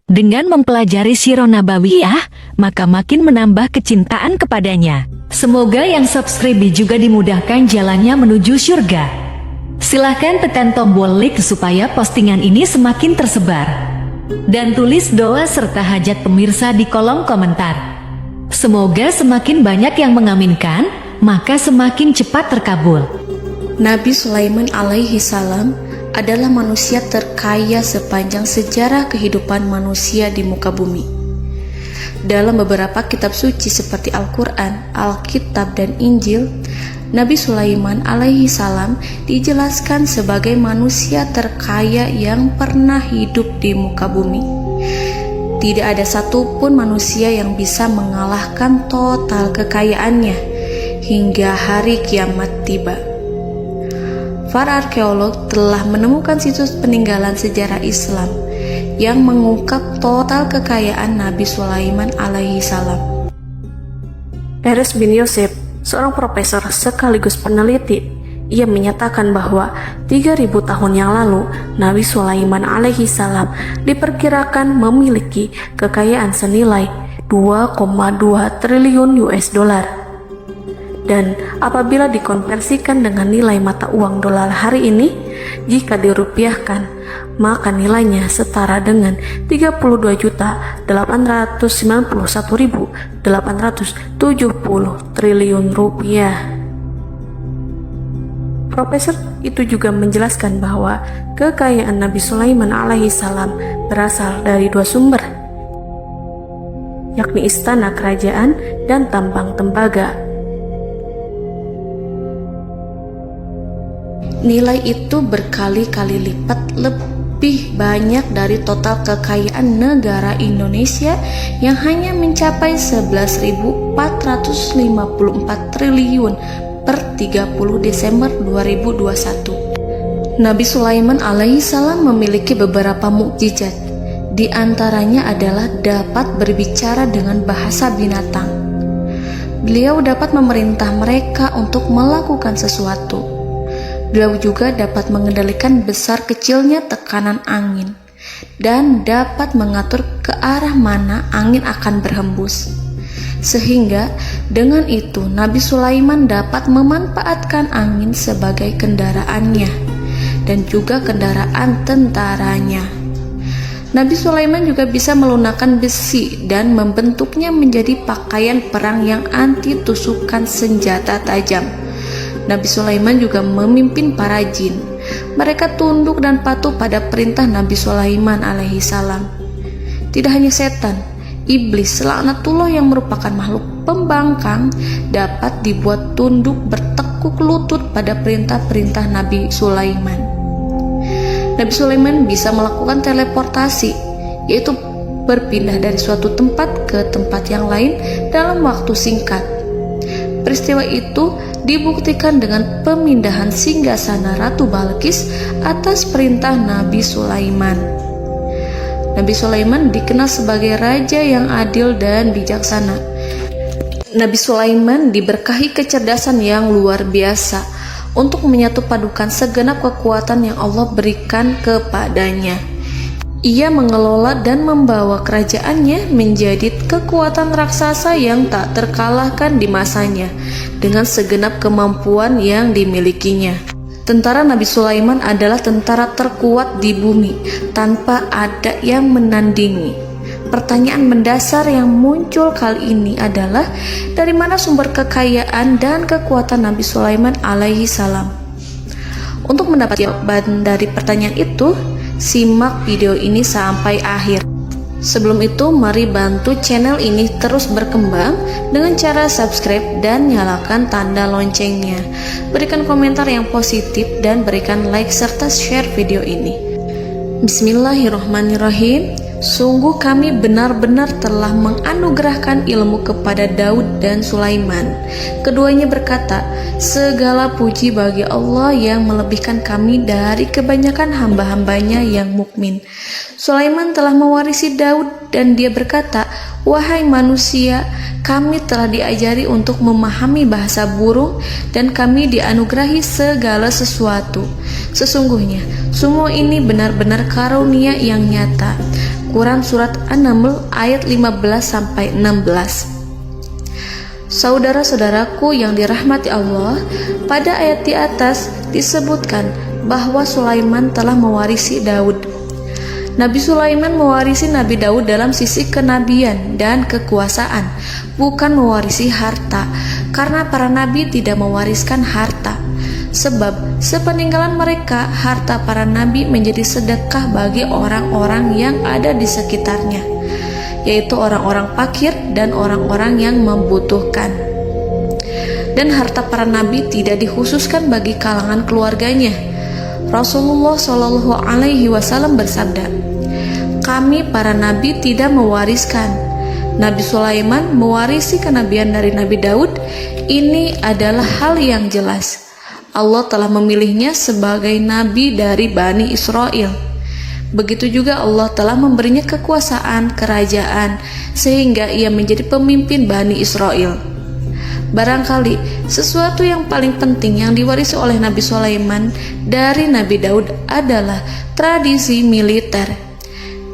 Dengan mempelajari Sirah Nabawiyah, maka makin menambah kecintaan kepadanya. Semoga yang subscribe juga dimudahkan jalannya menuju surga. Silahkan tekan tombol like supaya postingan ini semakin tersebar. Dan tulis doa serta hajat pemirsa di kolom komentar. Semoga semakin banyak yang mengaminkan, maka semakin cepat terkabul. Nabi Sulaiman alaihi salam adalah manusia terkaya sepanjang sejarah kehidupan manusia di muka bumi. Dalam beberapa kitab suci seperti Al-Quran, Alkitab, dan Injil, Nabi Sulaiman alaihi salam dijelaskan sebagai manusia terkaya yang pernah hidup di muka bumi. Tidak ada satupun manusia yang bisa mengalahkan total kekayaannya hingga hari kiamat tiba. Para arkeolog telah menemukan situs peninggalan sejarah Islam yang mengungkap total kekayaan Nabi Sulaiman alaihi salam. Erez bin Yosef, seorang profesor sekaligus peneliti, ia menyatakan bahwa 3.000 tahun yang lalu Nabi Sulaiman alaihi salam diperkirakan memiliki kekayaan senilai 2,2 triliun US dollar. Dan apabila dikonversikan dengan nilai mata uang dolar hari ini, jika dirupiahkan, maka nilainya setara dengan 32.891.870 triliun rupiah. Profesor itu juga menjelaskan bahwa kekayaan Nabi Sulaiman alaihi salam berasal dari dua sumber, yakni istana kerajaan dan tambang tembaga. Nilai itu berkali-kali lipat lebih banyak dari total kekayaan negara Indonesia yang hanya mencapai 11.454 triliun per 30 Desember 2021. Nabi Sulaiman alaihi salam memiliki beberapa mukjizat. Di antaranya adalah dapat berbicara dengan bahasa binatang. Beliau dapat memerintah mereka untuk melakukan sesuatu. Beliau juga dapat mengendalikan besar kecilnya tekanan angin dan dapat mengatur ke arah mana angin akan berhembus. Sehingga dengan itu Nabi Sulaiman dapat memanfaatkan angin sebagai kendaraannya dan juga kendaraan tentaranya. Nabi Sulaiman juga bisa melunakkan besi dan membentuknya menjadi pakaian perang yang anti tusukan senjata tajam. Nabi Sulaiman juga memimpin para jin. Mereka tunduk dan patuh pada perintah Nabi Sulaiman alaihi salam. Tidak hanya setan, iblis laknatullah yang merupakan makhluk pembangkang dapat dibuat tunduk bertekuk lutut pada perintah-perintah Nabi Sulaiman. Nabi Sulaiman bisa melakukan teleportasi, yaitu berpindah dari suatu tempat ke tempat yang lain dalam waktu singkat. Peristiwa itu dibuktikan dengan pemindahan singgasana Ratu Balqis atas perintah Nabi Sulaiman. Nabi Sulaiman dikenal sebagai raja yang adil dan bijaksana. Nabi Sulaiman diberkahi kecerdasan yang luar biasa untuk menyatu padukan segenap kekuatan yang Allah berikan kepadanya. Ia mengelola dan membawa kerajaannya menjadi kekuatan raksasa yang tak terkalahkan di masanya dengan segenap kemampuan yang dimilikinya. Tentara Nabi Sulaiman adalah tentara terkuat di bumi tanpa ada yang menandingi. Pertanyaan mendasar yang muncul kali ini adalah dari mana sumber kekayaan dan kekuatan Nabi Sulaiman alaihi salam? Untuk mendapat jawaban dari pertanyaan itu, simak video ini sampai akhir. Sebelum itu, mari bantu channel ini terus berkembang dengan cara subscribe dan nyalakan tanda loncengnya. Berikan komentar yang positif dan berikan like serta share video ini. Bismillahirrahmanirrahim. Sungguh kami benar-benar telah menganugerahkan ilmu kepada Daud dan Sulaiman. Keduanya berkata, segala puji bagi Allah yang melebihkan kami dari kebanyakan hamba-hambanya yang mukmin. Sulaiman telah mewarisi Daud dan dia berkata, "Wahai manusia, kami telah diajari untuk memahami bahasa burung dan kami dianugerahi segala sesuatu. Sesungguhnya, semua ini benar-benar karunia yang nyata." Quran Surat An-Naml ayat 15-16. Saudara-saudaraku yang dirahmati Allah, pada ayat di atas disebutkan bahwa Sulaiman telah mewarisi Daud. Nabi Sulaiman mewarisi Nabi Daud dalam sisi kenabian dan kekuasaan, bukan mewarisi harta, karena para nabi tidak mewariskan harta. Sebab sepeninggalan mereka, harta para nabi menjadi sedekah bagi orang-orang yang ada di sekitarnya, yaitu orang-orang fakir dan orang-orang yang membutuhkan. Dan harta para nabi tidak dikhususkan bagi kalangan keluarganya. Rasulullah Shallallahu Alaihi Wasallam bersabda, "Kami para nabi tidak mewariskan." Nabi Sulaiman mewarisi kenabian dari Nabi Daud. Ini adalah hal yang jelas. Allah telah memilihnya sebagai nabi dari Bani Israel. Begitu juga Allah telah memberinya kekuasaan kerajaan sehingga ia menjadi pemimpin Bani Israel. Barangkali sesuatu yang paling penting yang diwarisi oleh Nabi Sulaiman dari Nabi Daud adalah tradisi militer.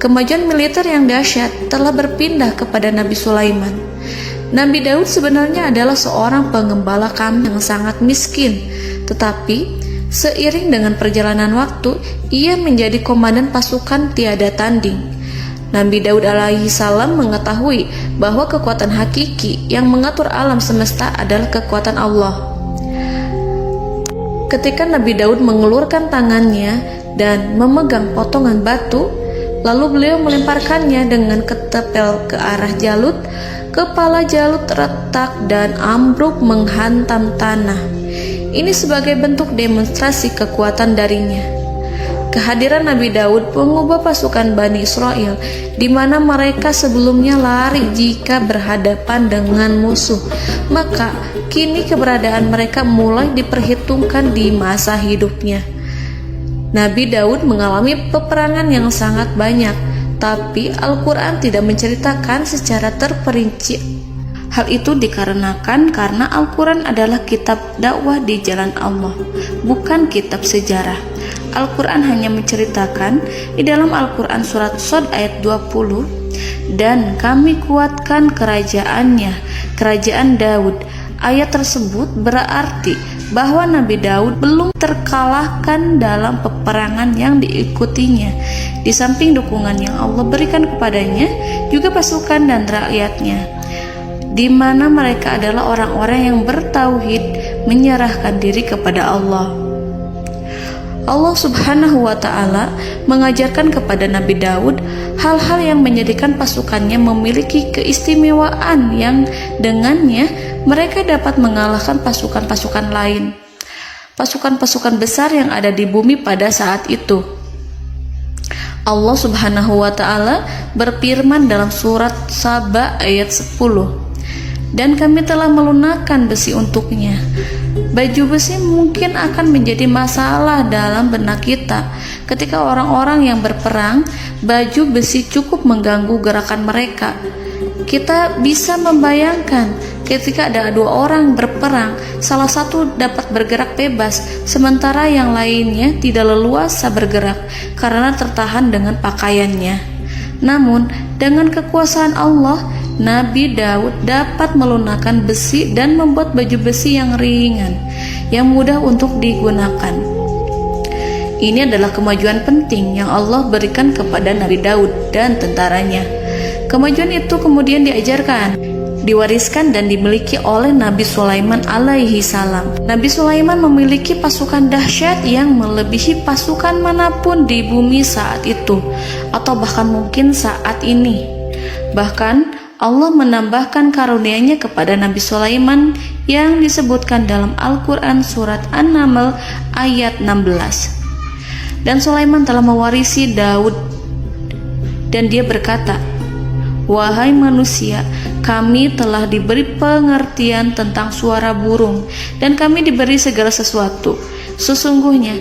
Kemajuan militer yang dahsyat telah berpindah kepada Nabi Sulaiman. Nabi Daud sebenarnya adalah seorang pengembala kambing yang sangat miskin, tetapi seiring dengan perjalanan waktu, ia menjadi komandan pasukan tiada tanding. Nabi Daud alaihi salam mengetahui bahwa kekuatan hakiki yang mengatur alam semesta adalah kekuatan Allah. Ketika Nabi Daud mengelurkan tangannya dan memegang potongan batu, lalu beliau melemparkannya dengan ketepel ke arah Jalut, kepala Jalut retak dan ambruk menghantam tanah. Ini sebagai bentuk demonstrasi kekuatan darinya. Kehadiran Nabi Daud mengubah pasukan Bani Israel, di mana mereka sebelumnya lari jika berhadapan dengan musuh. Maka kini keberadaan mereka mulai diperhitungkan di masa hidupnya. Nabi Daud mengalami peperangan yang sangat banyak, tapi Al-Quran tidak menceritakan secara terperinci. Hal itu dikarenakan karena Al-Quran adalah kitab dakwah di jalan Allah, bukan kitab sejarah. Al-Quran hanya menceritakan di dalam Al-Quran surat Shad ayat 20, "Dan kami kuatkan kerajaannya, kerajaan Daud." Ayat tersebut berarti bahwa Nabi Daud belum terkalahkan dalam peperangan yang diikutinya. Di samping dukungan yang Allah berikan kepadanya, juga pasukan dan rakyatnya, di mana mereka adalah orang-orang yang bertauhid, menyerahkan diri kepada Allah. Allah Subhanahu wa Ta'ala mengajarkan kepada Nabi Daud hal-hal yang menjadikan pasukannya memiliki keistimewaan yang dengannya mereka dapat mengalahkan pasukan-pasukan lain, pasukan-pasukan besar yang ada di bumi pada saat itu. Allah Subhanahu wa Ta'ala berfirman dalam surat Saba ayat 10, "Dan kami telah melunakkan besi untuknya." Baju besi mungkin akan menjadi masalah dalam benak kita. Ketika orang-orang yang berperang, baju besi cukup mengganggu gerakan mereka. Kita bisa membayangkan ketika ada dua orang berperang, salah satu dapat bergerak bebas, sementara yang lainnya tidak leluasa bergerak karena tertahan dengan pakaiannya. Namun, dengan kekuasaan Allah, Nabi Daud dapat melunakkan besi dan membuat baju besi yang ringan, yang mudah untuk digunakan. Ini adalah kemajuan penting yang Allah berikan kepada Nabi Daud dan tentaranya. Kemajuan itu kemudian diajarkan, diwariskan dan dimiliki oleh Nabi Sulaiman alaihi salam. Nabi Sulaiman memiliki pasukan dahsyat yang melebihi pasukan manapun di bumi saat itu, atau bahkan mungkin saat ini. Bahkan Allah menambahkan karunia-Nya kepada Nabi Sulaiman yang disebutkan dalam Al-Quran surat An-Naml ayat 16. "Dan Sulaiman telah mewarisi Daud, dan dia berkata, 'Wahai manusia, kami telah diberi pengertian tentang suara burung, dan kami diberi segala sesuatu. Sesungguhnya,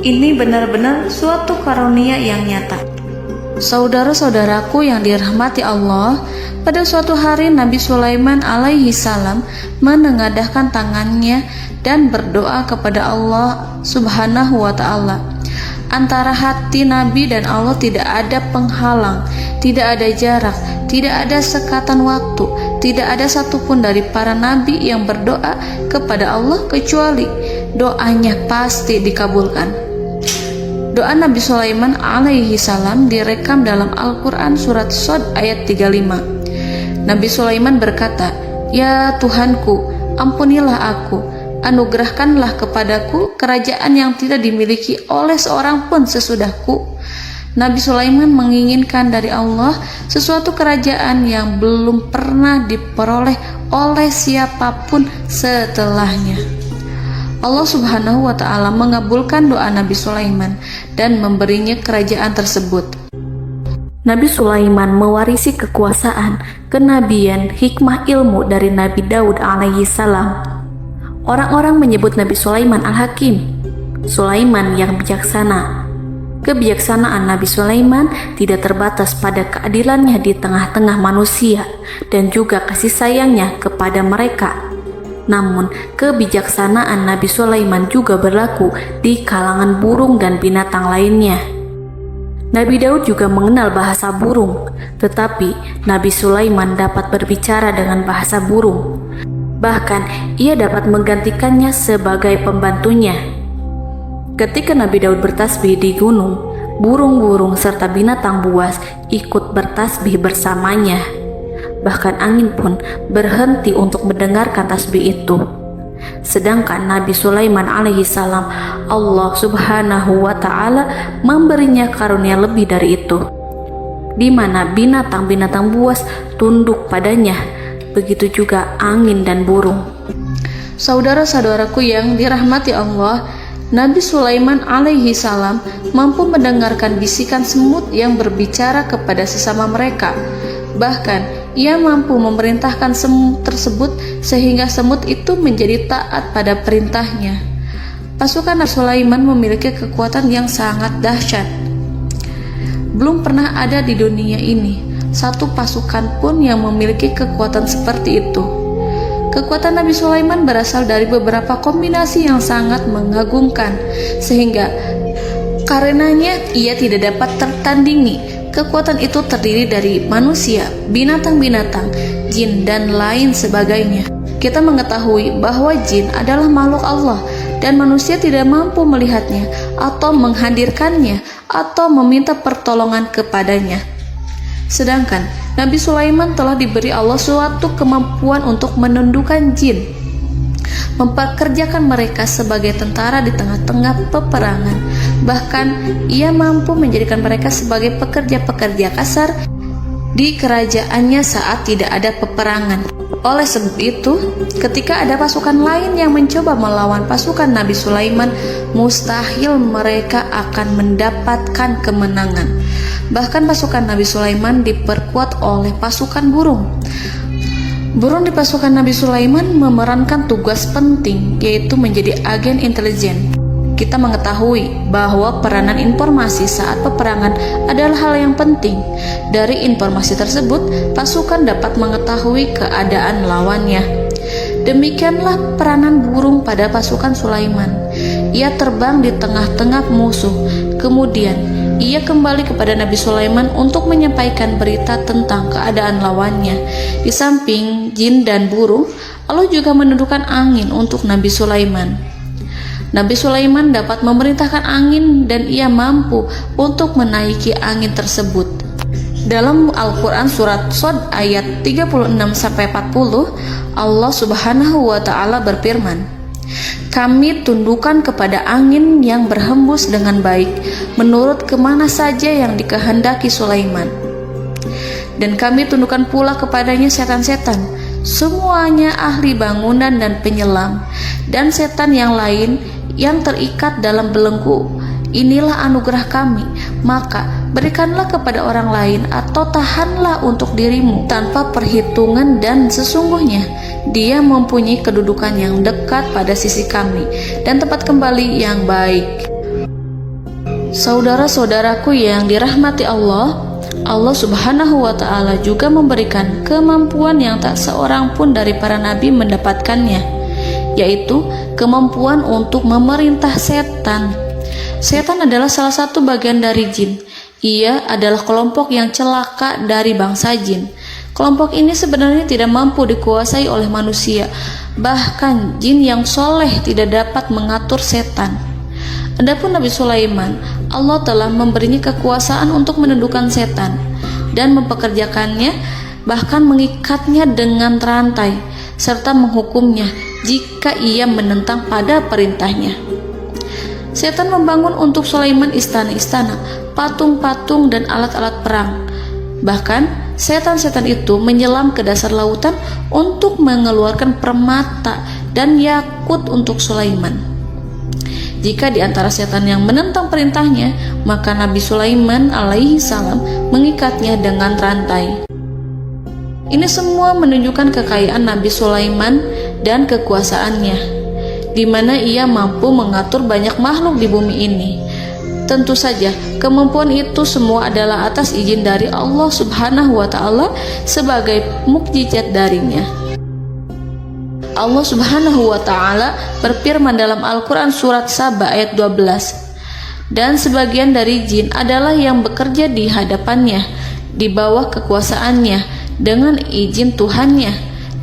ini benar-benar suatu karunia yang nyata.'" Saudara-saudaraku yang dirahmati Allah, pada suatu hari Nabi Sulaiman alaihi salam menengadahkan tangannya dan berdoa kepada Allah Subhanahu wa ta'ala. Antara hati Nabi dan Allah tidak ada penghalang, tidak ada jarak, tidak ada sekatan waktu, tidak ada satupun dari para nabi yang berdoa kepada Allah kecuali doanya pasti dikabulkan. Doa Nabi Sulaiman alaihi salam direkam dalam Al-Quran surat Shad ayat 35. Nabi Sulaiman berkata, "Ya Tuhanku, ampunilah aku, anugerahkanlah kepadaku kerajaan yang tidak dimiliki oleh seorang pun sesudahku." Nabi Sulaiman menginginkan dari Allah sesuatu kerajaan yang belum pernah diperoleh oleh siapapun setelahnya. Allah Subhanahu wa ta'ala mengabulkan doa Nabi Sulaiman dan memberinya kerajaan tersebut. Nabi Sulaiman mewarisi kekuasaan, kenabian, hikmah ilmu dari Nabi Daud alaihi salam. Orang-orang menyebut Nabi Sulaiman Al-Hakim, Sulaiman yang bijaksana. Kebijaksanaan Nabi Sulaiman tidak terbatas pada keadilannya di tengah-tengah manusia dan juga kasih sayangnya kepada mereka. Namun, kebijaksanaan Nabi Sulaiman juga berlaku di kalangan burung dan binatang lainnya. Nabi Daud juga mengenal bahasa burung, tetapi Nabi Sulaiman dapat berbicara dengan bahasa burung. Bahkan, ia dapat menggantikannya sebagai pembantunya. Ketika Nabi Daud bertasbih di gunung, burung-burung serta binatang buas ikut bertasbih bersamanya. Bahkan angin pun berhenti untuk mendengarkan tasbih itu. Sedangkan Nabi Sulaiman alaihi salam, Allah Subhanahu wa ta'ala memberinya karunia lebih dari itu, di mana binatang-binatang buas tunduk padanya, begitu juga angin dan burung. Saudara-saudaraku yang dirahmati Allah, Nabi Sulaiman alaihi salam mampu mendengarkan bisikan semut yang berbicara kepada sesama mereka. Bahkan ia mampu memerintahkan semut tersebut sehingga semut itu menjadi taat pada perintahnya. Pasukan Nabi Sulaiman memiliki kekuatan yang sangat dahsyat. Belum pernah ada di dunia ini satu pasukan pun yang memiliki kekuatan seperti itu. Kekuatan Nabi Sulaiman berasal dari beberapa kombinasi yang sangat mengagumkan, sehingga karenanya ia tidak dapat tertandingi. Kekuatan itu terdiri dari manusia, binatang-binatang, jin, dan lain sebagainya. Kita mengetahui bahwa jin adalah makhluk Allah dan manusia tidak mampu melihatnya atau menghadirkannya atau meminta pertolongan kepadanya. Sedangkan Nabi Sulaiman telah diberi Allah suatu kemampuan untuk menundukkan jin, mempekerjakan mereka sebagai tentara di tengah-tengah peperangan. Bahkan ia mampu menjadikan mereka sebagai pekerja-pekerja kasar di kerajaannya saat tidak ada peperangan. Oleh sebab itu, ketika ada pasukan lain yang mencoba melawan pasukan Nabi Sulaiman, mustahil mereka akan mendapatkan kemenangan. Bahkan pasukan Nabi Sulaiman diperkuat oleh pasukan burung. Burung di pasukan Nabi Sulaiman memerankan tugas penting, yaitu menjadi agen intelijen. Kita mengetahui bahwa peranan informasi saat peperangan adalah hal yang penting. Dari informasi tersebut, pasukan dapat mengetahui keadaan lawannya. Demikianlah peranan burung pada pasukan Sulaiman. Ia terbang di tengah-tengah musuh. Kemudian, ia kembali kepada Nabi Sulaiman untuk menyampaikan berita tentang keadaan lawannya. Di samping jin dan burung, Allah juga menundukkan angin untuk Nabi Sulaiman. Nabi Sulaiman dapat memerintahkan angin dan ia mampu untuk menaiki angin tersebut. Dalam Al-Quran surat Shad ayat 36-40, Allah Subhanahu wa ta'ala berfirman, "Kami tundukkan kepada angin yang berhembus dengan baik menurut kemana saja yang dikehendaki Sulaiman. Dan kami tundukkan pula kepadanya setan-setan, semuanya ahli bangunan dan penyelam, dan setan yang lain yang terikat dalam belenggu. Inilah anugerah kami, maka berikanlah kepada orang lain atau tahanlah untuk dirimu tanpa perhitungan, dan sesungguhnya dia mempunyai kedudukan yang dekat pada sisi kami dan tempat kembali yang baik." Saudara-saudaraku yang dirahmati Allah, Allah Subhanahu wa Ta'ala juga memberikan kemampuan yang tak seorang pun dari para nabi mendapatkannya, yaitu kemampuan untuk memerintah setan. Setan adalah salah satu bagian dari jin. Ia adalah kelompok yang celaka dari bangsa jin. Kelompok ini sebenarnya tidak mampu dikuasai oleh manusia. Bahkan jin yang soleh tidak dapat mengatur setan. Adapun Nabi Sulaiman, Allah telah memberinya kekuasaan untuk menundukkan setan dan mempekerjakannya, bahkan mengikatnya dengan rantai serta menghukumnya jika ia menentang pada perintahnya. Setan membangun untuk Sulaiman istana-istana, patung-patung dan alat-alat perang. Bahkan setan-setan itu menyelam ke dasar lautan untuk mengeluarkan permata dan yakut untuk Sulaiman. Jika di antara setan yang menentang perintahnya, maka Nabi Sulaiman alaihi salam mengikatnya dengan rantai. Ini semua menunjukkan kekayaan Nabi Sulaiman dan kekuasaannya, di mana ia mampu mengatur banyak makhluk di bumi ini. Tentu saja, kemampuan itu semua adalah atas izin dari Allah Subhanahu wa Ta'ala sebagai mukjizat darinya. Allah Subhanahu wa Ta'ala berfirman dalam Al-Quran surat Saba ayat 12, dan sebagian dari jin adalah yang bekerja di hadapannya di bawah kekuasaannya dengan izin Tuhannya,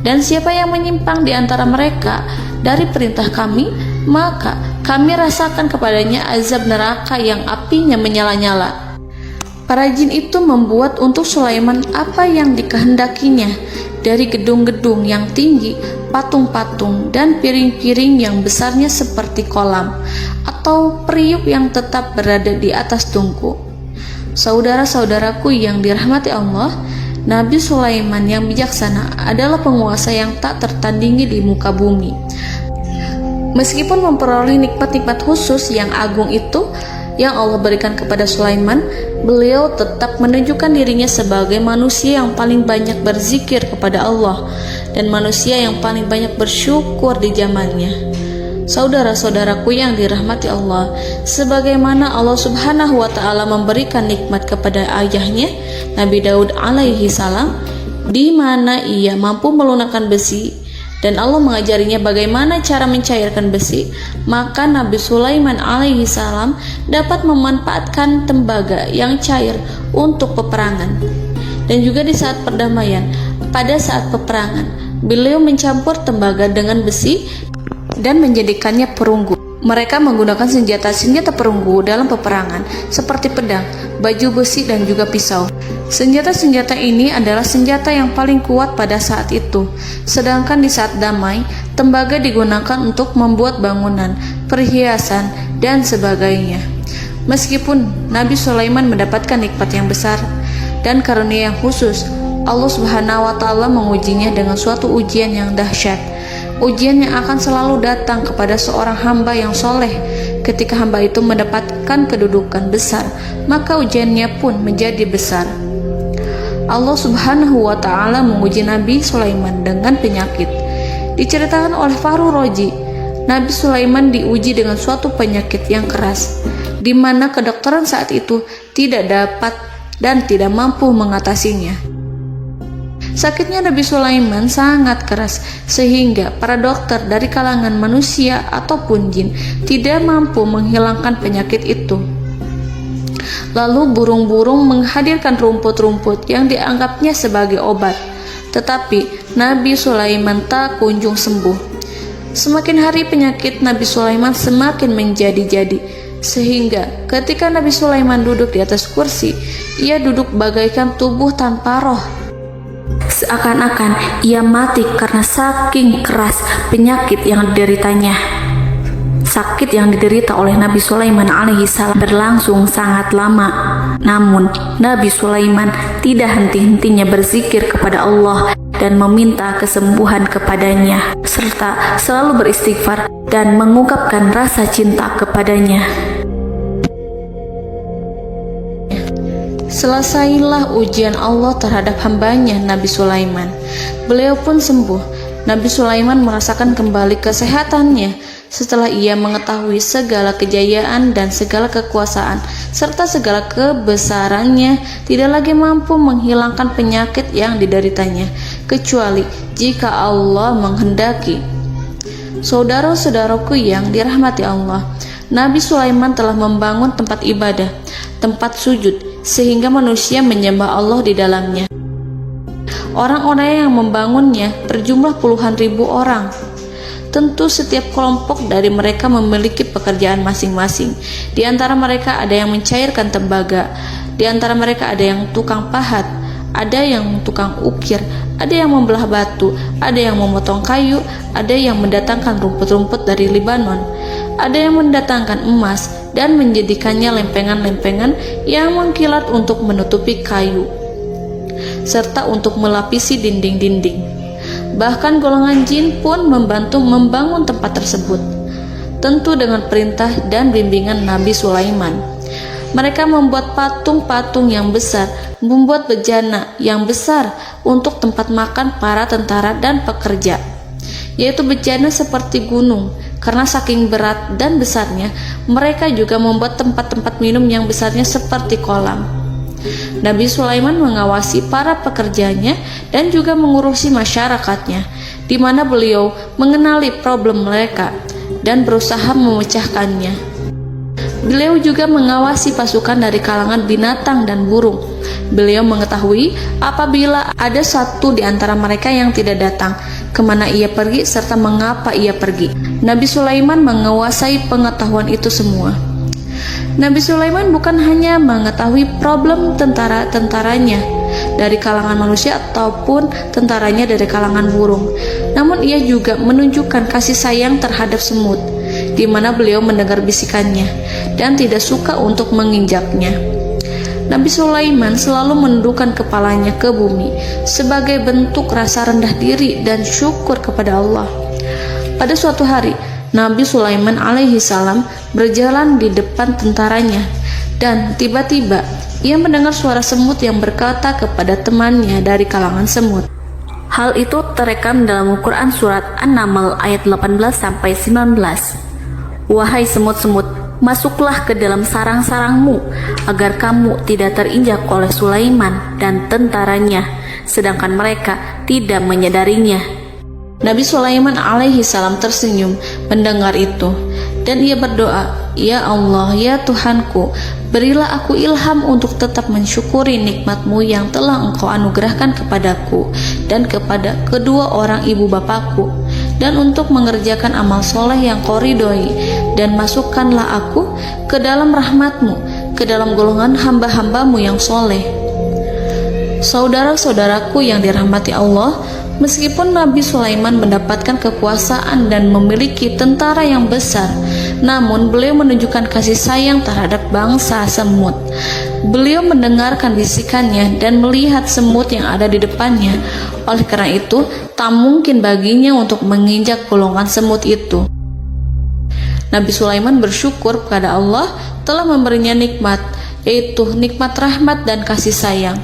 dan siapa yang menyimpang di antara mereka dari perintah kami, maka kami rasakan kepadanya azab neraka yang apinya menyala-nyala. Para jin itu membuat untuk Sulaiman apa yang dikehendakinya, dari gedung-gedung yang tinggi, patung-patung, dan piring-piring yang besarnya seperti kolam, atau periuk yang tetap berada di atas tungku. Saudara-saudaraku yang dirahmati Allah, Nabi Sulaiman yang bijaksana adalah penguasa yang tak tertandingi di muka bumi. Meskipun memperoleh nikmat-nikmat khusus yang agung itu yang Allah berikan kepada Sulaiman, beliau tetap menunjukkan dirinya sebagai manusia yang paling banyak berzikir kepada Allah dan manusia yang paling banyak bersyukur di zamannya. Saudara-saudaraku yang dirahmati Allah, sebagaimana Allah Subhanahu wa Ta'ala memberikan nikmat kepada ayahnya Nabi Daud alaihi salam, di mana ia mampu melunakkan besi, dan Allah mengajarinya bagaimana cara mencairkan besi, maka Nabi Sulaiman alaihi salam dapat memanfaatkan tembaga yang cair untuk peperangan. Dan juga di saat perdamaian, pada saat peperangan, beliau mencampur tembaga dengan besi dan menjadikannya perunggu. Mereka menggunakan senjata-senjata perunggu dalam peperangan seperti pedang, baju besi, dan juga pisau. Senjata-senjata ini adalah senjata yang paling kuat pada saat itu. Sedangkan di saat damai, tembaga digunakan untuk membuat bangunan, perhiasan, dan sebagainya. Meskipun Nabi Sulaiman mendapatkan nikmat yang besar dan karunia yang khusus, Allah Subhanahu wa Ta'ala mengujinya dengan suatu ujian yang dahsyat. Ujian yang akan selalu datang kepada seorang hamba yang soleh. Ketika hamba itu mendapatkan kedudukan besar, maka ujiannya pun menjadi besar. Allah Subhanahu wa Ta'ala menguji Nabi Sulaiman dengan penyakit. Diceritakan oleh Fahru Roji, Nabi Sulaiman diuji dengan suatu penyakit yang keras, di mana kedokteran saat itu tidak dapat dan tidak mampu mengatasinya. Sakitnya Nabi Sulaiman sangat keras, sehingga para dokter dari kalangan manusia ataupun jin tidak mampu menghilangkan penyakit itu. Lalu burung-burung menghadirkan rumput-rumput yang dianggapnya sebagai obat, tetapi Nabi Sulaiman tak kunjung sembuh. Semakin hari penyakit Nabi Sulaiman semakin menjadi-jadi, sehingga ketika Nabi Sulaiman duduk di atas kursi, ia duduk bagaikan tubuh tanpa roh. Seakan-akan ia mati karena saking keras penyakit yang dideritanya. Sakit yang diderita oleh Nabi Sulaiman alaihi salam berlangsung sangat lama. Namun Nabi Sulaiman tidak henti-hentinya berzikir kepada Allah dan meminta kesembuhan kepadanya, serta selalu beristighfar dan mengungkapkan rasa cinta kepadanya. Selesailah ujian Allah terhadap hambanya Nabi Sulaiman. Beliau pun sembuh Nabi Sulaiman merasakan kembali kesehatannya setelah ia mengetahui segala kejayaan dan segala kekuasaan serta segala kebesarannya tidak lagi mampu menghilangkan penyakit yang dideritanya kecuali jika Allah menghendaki. Saudara-saudaraku yang dirahmati Allah, Nabi Sulaiman telah membangun tempat ibadah, tempat sujud, sehingga manusia menyembah Allah di dalamnya. Orang-orang yang membangunnya berjumlah puluhan ribu orang. Tentu setiap kelompok dari mereka memiliki pekerjaan masing-masing. Di antara mereka ada yang mencairkan tembaga, di antara mereka ada yang tukang pahat, ada yang tukang ukir, ada yang membelah batu, ada yang memotong kayu, ada yang mendatangkan rumput-rumput dari Libanon, ada yang mendatangkan emas dan menjadikannya lempengan-lempengan yang mengkilat untuk menutupi kayu, serta untuk melapisi dinding-dinding. Bahkan golongan jin pun membantu membangun tempat tersebut, tentu dengan perintah dan bimbingan Nabi Sulaiman. Mereka membuat patung-patung yang besar, membuat bejana yang besar untuk tempat makan para tentara dan pekerja, yaitu bejana seperti gunung. Karena saking berat dan besarnya, mereka juga membuat tempat-tempat minum yang besarnya seperti kolam. Nabi Sulaiman mengawasi para pekerjanya dan juga mengurusi masyarakatnya, di mana beliau mengenali problem mereka dan berusaha memecahkannya. Beliau juga mengawasi pasukan dari kalangan binatang dan burung. Beliau mengetahui apabila ada satu di antara mereka yang tidak datang, kemana ia pergi serta mengapa ia pergi. Nabi Sulaiman menguasai pengetahuan itu semua. Nabi Sulaiman bukan hanya mengetahui problem tentara-tentaranya dari kalangan manusia ataupun tentaranya dari kalangan burung, namun ia juga menunjukkan kasih sayang terhadap semut, di mana beliau mendengar bisikannya dan tidak suka untuk menginjaknya. Nabi Sulaiman selalu menundukkan kepalanya ke bumi sebagai bentuk rasa rendah diri dan syukur kepada Allah. Pada suatu hari, Nabi Sulaiman alaihi salam berjalan di depan tentaranya dan tiba-tiba ia mendengar suara semut yang berkata kepada temannya dari kalangan semut. Hal itu terekam dalam Al-Quran surat An-Naml ayat 18-19. Wahai semut-semut, masuklah ke dalam sarang-sarangmu agar kamu tidak terinjak oleh Sulaiman dan tentaranya, sedangkan mereka tidak menyadarinya. Nabi Sulaiman alaihi salam tersenyum mendengar itu dan ia berdoa, "Ya Allah, ya Tuhanku, berilah aku ilham untuk tetap mensyukuri nikmat-Mu yang telah Engkau anugerahkan kepadaku dan kepada kedua orang ibu bapakku, dan untuk mengerjakan amal soleh yang Kau ridhoi, dan masukkanlah aku ke dalam rahmat-Mu, ke dalam golongan hamba-hamba-Mu yang soleh." Saudara-saudaraku yang dirahmati Allah, meskipun Nabi Sulaiman mendapatkan kekuasaan dan memiliki tentara yang besar, namun beliau menunjukkan kasih sayang terhadap bangsa semut. Beliau mendengarkan bisikannya dan melihat semut yang ada di depannya. Oleh karena itu, tak mungkin baginya untuk menginjak golongan semut itu. Nabi Sulaiman bersyukur kepada Allah telah memberinya nikmat, yaitu nikmat rahmat dan kasih sayang.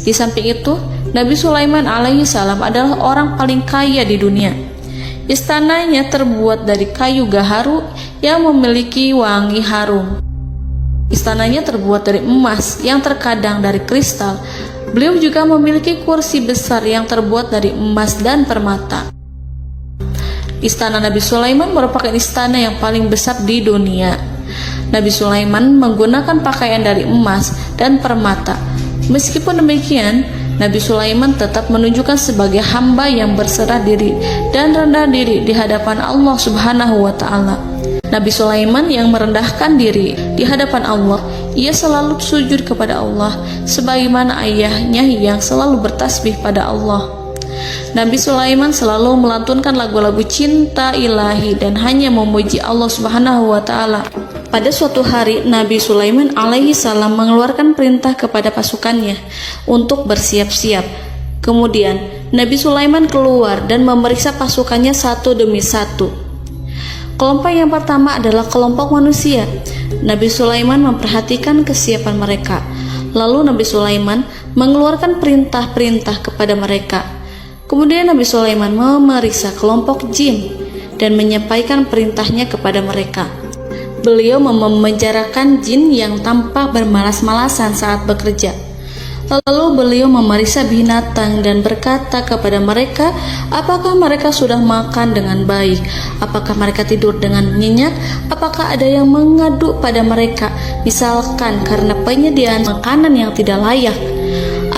Di samping itu, Nabi Sulaiman alaihi salam adalah orang paling kaya di dunia. Istananya terbuat dari kayu gaharu yang memiliki wangi harum. Istananya terbuat dari emas yang terkadang dari kristal. Beliau juga memiliki kursi besar yang terbuat dari emas dan permata. Istana Nabi Sulaiman merupakan istana yang paling besar di dunia. Nabi Sulaiman menggunakan pakaian dari emas dan permata. Meskipun demikian, Nabi Sulaiman tetap menunjukkan sebagai hamba yang berserah diri dan rendah diri di hadapan Allah Subhanahu wa Ta'ala. Nabi Sulaiman yang merendahkan diri di hadapan Allah, ia selalu sujud kepada Allah, sebagaimana ayahnya yang selalu bertasbih pada Allah. Nabi Sulaiman selalu melantunkan lagu-lagu cinta ilahi dan hanya memuji Allah Subhanahu wa Ta'ala. Pada suatu hari, Nabi Sulaiman alaihi salam mengeluarkan perintah kepada pasukannya untuk bersiap-siap. Kemudian, Nabi Sulaiman keluar dan memeriksa pasukannya satu demi satu. Kelompok yang pertama adalah kelompok manusia. Nabi Sulaiman memperhatikan kesiapan mereka. Lalu Nabi Sulaiman mengeluarkan perintah-perintah kepada mereka. Kemudian Nabi Sulaiman memeriksa kelompok jin dan menyampaikan perintahnya kepada mereka. Beliau memenjarakan jin yang tampak bermalas-malasan saat bekerja. Lalu beliau memeriksa binatang dan berkata kepada mereka, apakah mereka sudah makan dengan baik? Apakah mereka tidur dengan nyenyak? Apakah ada yang mengadu pada mereka, misalkan karena penyediaan makanan yang tidak layak?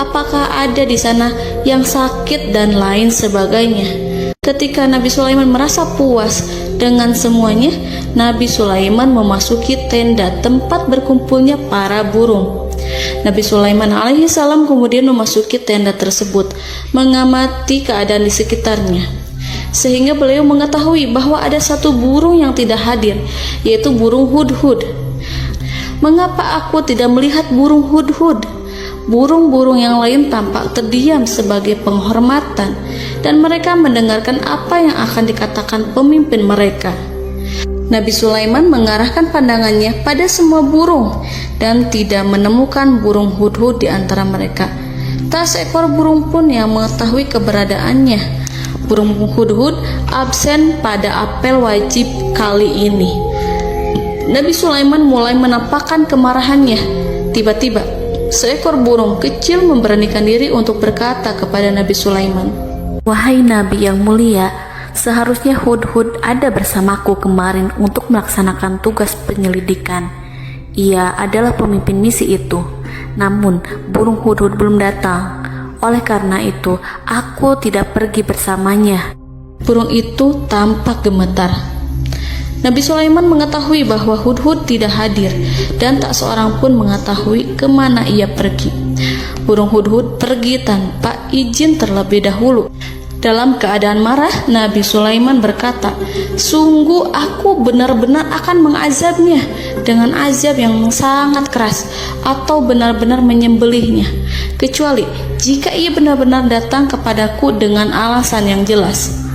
Apakah ada di sana yang sakit dan lain sebagainya? Ketika Nabi Sulaiman merasa puas dengan semuanya, Nabi Sulaiman memasuki tenda tempat berkumpulnya para burung. Nabi Sulaiman alaihissalam kemudian memasuki tenda tersebut, mengamati keadaan di sekitarnya, sehingga beliau mengetahui bahwa ada satu burung yang tidak hadir, yaitu burung hudhud. Mengapa aku tidak melihat burung hudhud? Burung-burung yang lain tampak terdiam sebagai penghormatan, dan mereka mendengarkan apa yang akan dikatakan pemimpin mereka. Nabi Sulaiman mengarahkan pandangannya pada semua burung dan tidak menemukan burung hudhud di antara mereka. Tak seekor burung pun yang mengetahui keberadaannya. Burung hudhud absen pada apel wajib kali ini. Nabi Sulaiman mulai menampakkan kemarahannya. Tiba-tiba, seekor burung kecil memberanikan diri untuk berkata kepada Nabi Sulaiman, Wahai Nabi yang mulia, seharusnya hudhud ada bersamaku kemarin untuk melaksanakan tugas penyelidikan. Ia adalah pemimpin misi itu. Namun, burung hudhud belum datang. Oleh karena itu, aku tidak pergi bersamanya. Burung itu tampak gemetar. Nabi Sulaiman mengetahui bahwa hudhud tidak hadir dan tak seorang pun mengetahui kemana ia pergi. Burung hudhud pergi tanpa izin terlebih dahulu. Dalam keadaan marah, Nabi Sulaiman berkata, sungguh aku benar-benar akan mengazabnya dengan azab yang sangat keras, atau benar-benar menyembelihnya, kecuali jika ia benar-benar datang kepadaku dengan alasan yang jelas.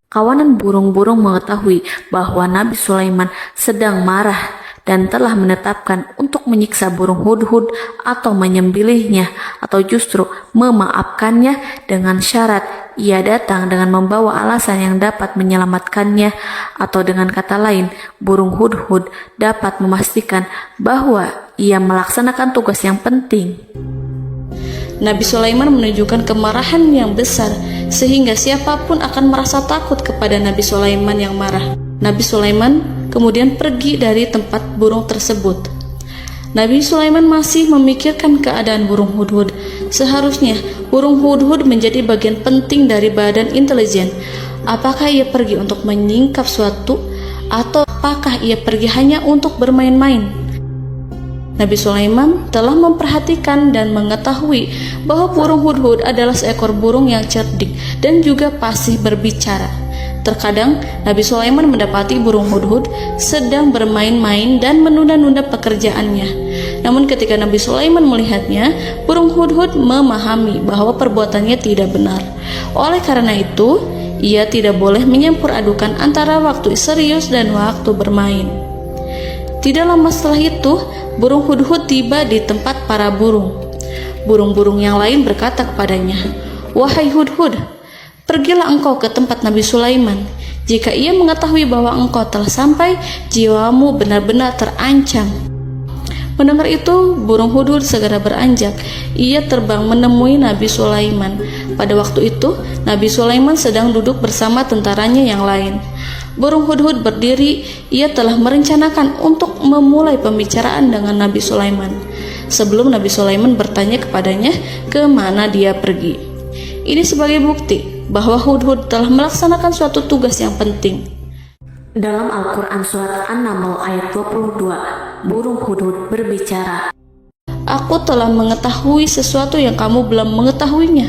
Kawanan burung-burung mengetahui bahwa Nabi Sulaiman sedang marah dan telah menetapkan untuk menyiksa burung hudhud atau menyembelihnya, atau justru memaafkannya dengan syarat ia datang dengan membawa alasan yang dapat menyelamatkannya, atau dengan kata lain, burung hudhud dapat memastikan bahwa ia melaksanakan tugas yang penting. Nabi Sulaiman menunjukkan kemarahan yang besar sehingga siapapun akan merasa takut kepada Nabi Sulaiman yang marah. Nabi Sulaiman kemudian pergi dari tempat burung tersebut. Nabi Sulaiman masih memikirkan keadaan burung hudhud. Seharusnya burung hudhud menjadi bagian penting dari badan intelijen. Apakah ia pergi untuk menyingkap suatu, atau apakah ia pergi hanya untuk bermain-main? Nabi Sulaiman telah memperhatikan dan mengetahui bahwa burung hudhud adalah seekor burung yang cerdik dan juga fasih berbicara. Terkadang Nabi Sulaiman mendapati burung hudhud sedang bermain-main dan menunda-nunda pekerjaannya. Namun ketika Nabi Sulaiman melihatnya, burung hudhud memahami bahwa perbuatannya tidak benar. Oleh karena itu, ia tidak boleh menyampur adukan antara waktu serius dan waktu bermain. Tidak lama setelah itu, burung hudhud tiba di tempat para burung. Burung-burung yang lain berkata kepadanya, Wahai hudhud, pergilah engkau ke tempat Nabi Sulaiman. Jika ia mengetahui bahwa engkau telah sampai, jiwamu benar-benar terancam. Mendengar itu, burung hudhud segera beranjak. Ia terbang menemui Nabi Sulaiman. Pada waktu itu, Nabi Sulaiman sedang duduk bersama tentaranya yang lain. Burung hudhud berdiri. Ia telah merencanakan untuk memulai pembicaraan dengan Nabi Sulaiman sebelum Nabi Sulaiman bertanya kepadanya kemana dia pergi. Ini sebagai bukti bahwa hudhud telah melaksanakan suatu tugas yang penting. Dalam Al-Quran Surat An-Naml ayat 22, burung hudhud berbicara, Aku telah mengetahui sesuatu yang kamu belum mengetahuinya,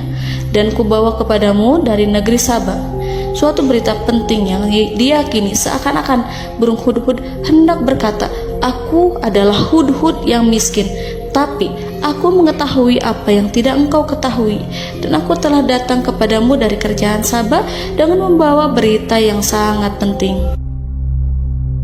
dan kubawa kepadamu dari negeri Saba suatu berita penting yang diyakini seakan-akan burung hudhud hendak berkata, Aku adalah hudhud yang miskin, tapi aku mengetahui apa yang tidak engkau ketahui, dan aku telah datang kepadamu dari kerajaan Saba dengan membawa berita yang sangat penting.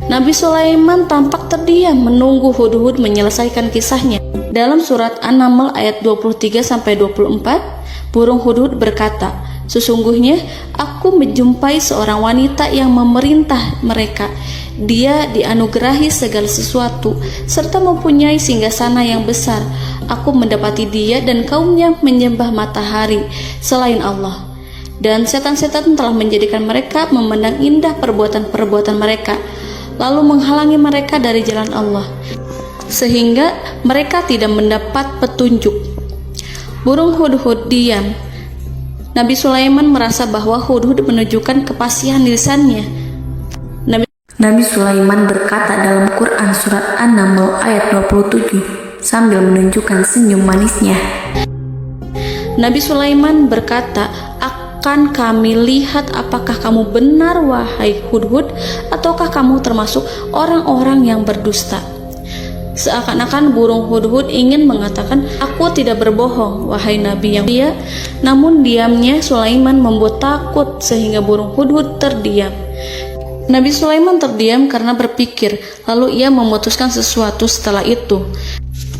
Nabi Sulaiman tampak terdiam menunggu hudhud menyelesaikan kisahnya. Dalam surat An-Naml ayat 23-24, burung hudhud berkata, Sesungguhnya aku menjumpai seorang wanita yang memerintah mereka. Dia dianugerahi segala sesuatu serta mempunyai singgasana yang besar. Aku mendapati dia dan kaumnya menyembah matahari selain Allah. Dan setan-setan telah menjadikan mereka memandang indah perbuatan-perbuatan mereka, lalu menghalangi mereka dari jalan Allah, sehingga mereka tidak mendapat petunjuk. Burung hudhud diam. Nabi Sulaiman merasa bahwa hudhud menunjukkan kepasihan lisannya. Nabi Sulaiman berkata dalam Quran surat An-Naml ayat 27 sambil menunjukkan senyum manisnya. Nabi Sulaiman berkata, "Akan kami lihat apakah kamu benar wahai hudhud, ataukah kamu termasuk orang-orang yang berdusta." Seakan-akan burung hudhud ingin mengatakan, "Aku tidak berbohong wahai Nabi yang mulia." Namun diamnya Sulaiman membuat takut sehingga burung hudhud terdiam. Nabi Sulaiman terdiam karena berpikir, lalu ia memutuskan sesuatu setelah itu.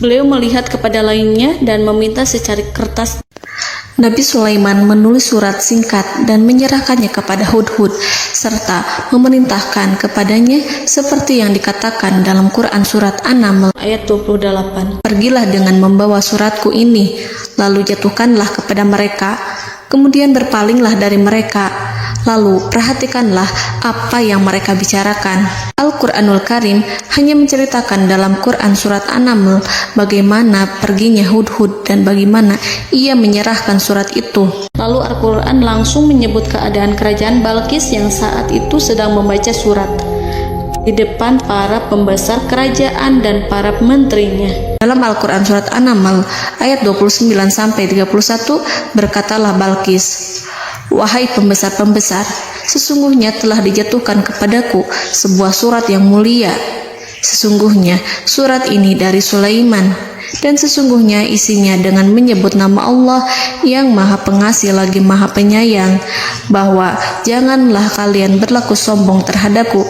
Beliau melihat kepada lainnya dan meminta secari kertas. Nabi Sulaiman menulis surat singkat dan menyerahkannya kepada hudhud, serta memerintahkan kepadanya seperti yang dikatakan dalam Quran surat An-Naml ayat 28. "Pergilah dengan membawa suratku ini, lalu jatuhkanlah kepada mereka, kemudian berpalinglah dari mereka, lalu perhatikanlah apa yang mereka bicarakan." Al-Quranul Karim hanya menceritakan dalam Quran surat An-Naml bagaimana perginya hudhud dan bagaimana ia menyerahkan surat itu. Lalu Al-Quran langsung menyebut keadaan kerajaan Balqis yang saat itu sedang membaca surat di depan para pembesar kerajaan dan para menterinya. Dalam Al-Quran surat An-Naml ayat 29-31 berkatalah Balqis, "Wahai pembesar-pembesar, sesungguhnya telah dijatuhkan kepadaku sebuah surat yang mulia. Sesungguhnya surat ini dari Sulaiman, dan sesungguhnya isinya dengan menyebut nama Allah yang Maha Pengasih lagi Maha Penyayang, bahwa janganlah kalian berlaku sombong terhadapku,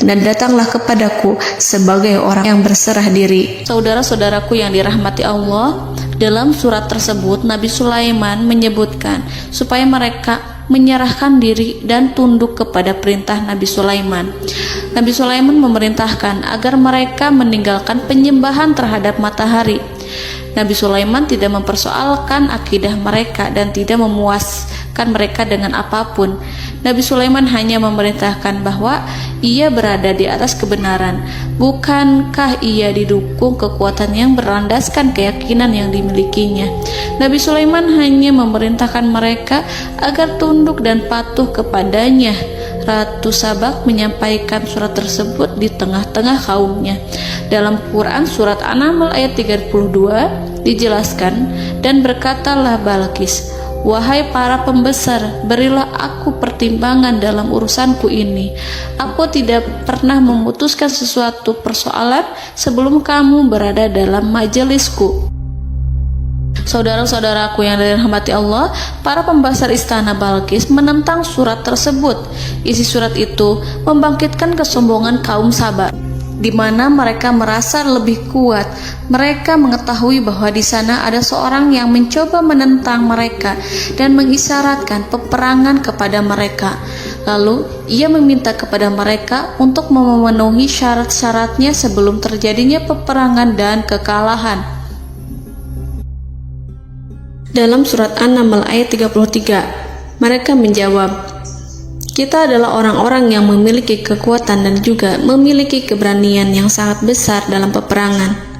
dan datanglah kepadaku sebagai orang yang berserah diri." Saudara-saudaraku yang dirahmati Allah, dalam surat tersebut Nabi Sulaiman menyebutkan supaya mereka menyerahkan diri dan tunduk kepada perintah Nabi Sulaiman. Nabi Sulaiman memerintahkan agar mereka meninggalkan penyembahan terhadap matahari. Nabi Sulaiman tidak mempersoalkan akidah mereka dan tidak memuaskan mereka dengan apapun. Nabi Sulaiman hanya memerintahkan bahwa ia berada di atas kebenaran. Bukankah ia didukung kekuatan yang berlandaskan keyakinan yang dimilikinya? Nabi Sulaiman hanya memerintahkan mereka agar tunduk dan patuh kepadanya. Ratu Sabak menyampaikan surat tersebut di tengah-tengah kaumnya. Dalam Quran surat An-Naml ayat 32 dijelaskan, "Dan berkatalah Balqis, wahai para pembesar, berilah aku pertimbangan dalam urusanku ini. Aku tidak pernah memutuskan sesuatu persoalan sebelum kamu berada dalam majelisku." Saudara-saudaraku yang dirahmati Allah, para pembesar istana Balqis menentang surat tersebut. Isi surat itu membangkitkan kesombongan kaum Sabak, di mana mereka merasa lebih kuat. Mereka mengetahui bahwa di sana ada seorang yang mencoba menentang mereka dan mengisyaratkan peperangan kepada mereka. Lalu ia meminta kepada mereka untuk memenuhi syarat-syaratnya sebelum terjadinya peperangan dan kekalahan. Dalam surat An-Naml ayat 33, mereka menjawab, "Kita adalah orang-orang yang memiliki kekuatan dan juga memiliki keberanian yang sangat besar dalam peperangan.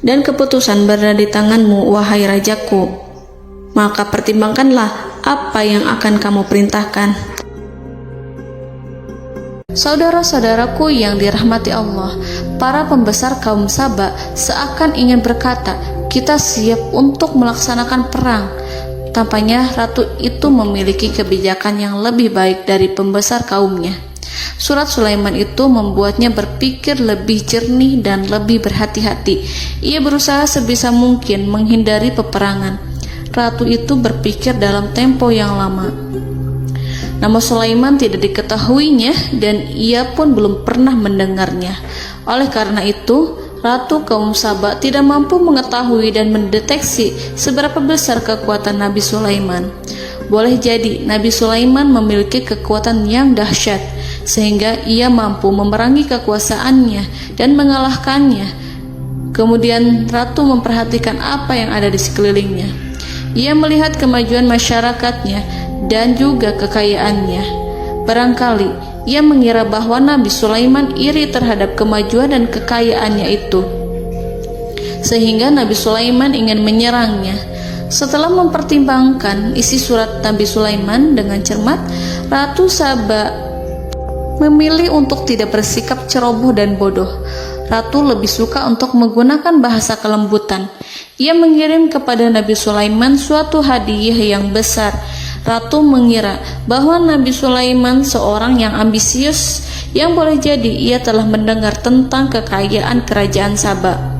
Dan keputusan berada di tanganmu, wahai rajaku. Maka pertimbangkanlah apa yang akan kamu perintahkan." Saudara-saudaraku yang dirahmati Allah, para pembesar kaum Sabak seakan ingin berkata, "Kita siap untuk melaksanakan perang." Tampaknya ratu itu memiliki kebijakan yang lebih baik dari pembesar kaumnya. Surat Sulaiman itu membuatnya berpikir lebih jernih dan lebih berhati-hati. Ia berusaha sebisa mungkin menghindari peperangan. Ratu itu berpikir dalam tempo yang lama. Nama Sulaiman tidak diketahuinya dan ia pun belum pernah mendengarnya. Oleh karena itu, Ratu kaum Sabak tidak mampu mengetahui dan mendeteksi seberapa besar kekuatan Nabi Sulaiman. boleh jadi Nabi Sulaiman memiliki kekuatan yang dahsyat, sehingga ia mampu memerangi kekuasaannya dan mengalahkannya. Kemudian ratu memperhatikan apa yang ada di sekelilingnya. Ia melihat kemajuan masyarakatnya dan juga kekayaannya. Barangkali ia mengira bahwa Nabi Sulaiman iri terhadap kemajuan dan kekayaannya itu, sehingga Nabi Sulaiman ingin menyerangnya. Setelah mempertimbangkan isi surat Nabi Sulaiman dengan cermat, Ratu Saba memilih untuk tidak bersikap ceroboh dan bodoh. Ratu lebih suka untuk menggunakan bahasa kelembutan. Ia mengirim kepada Nabi Sulaiman suatu hadiah yang besar. Ratu mengira bahwa Nabi Sulaiman seorang yang ambisius, yang boleh jadi ia telah mendengar tentang kekayaan kerajaan Saba.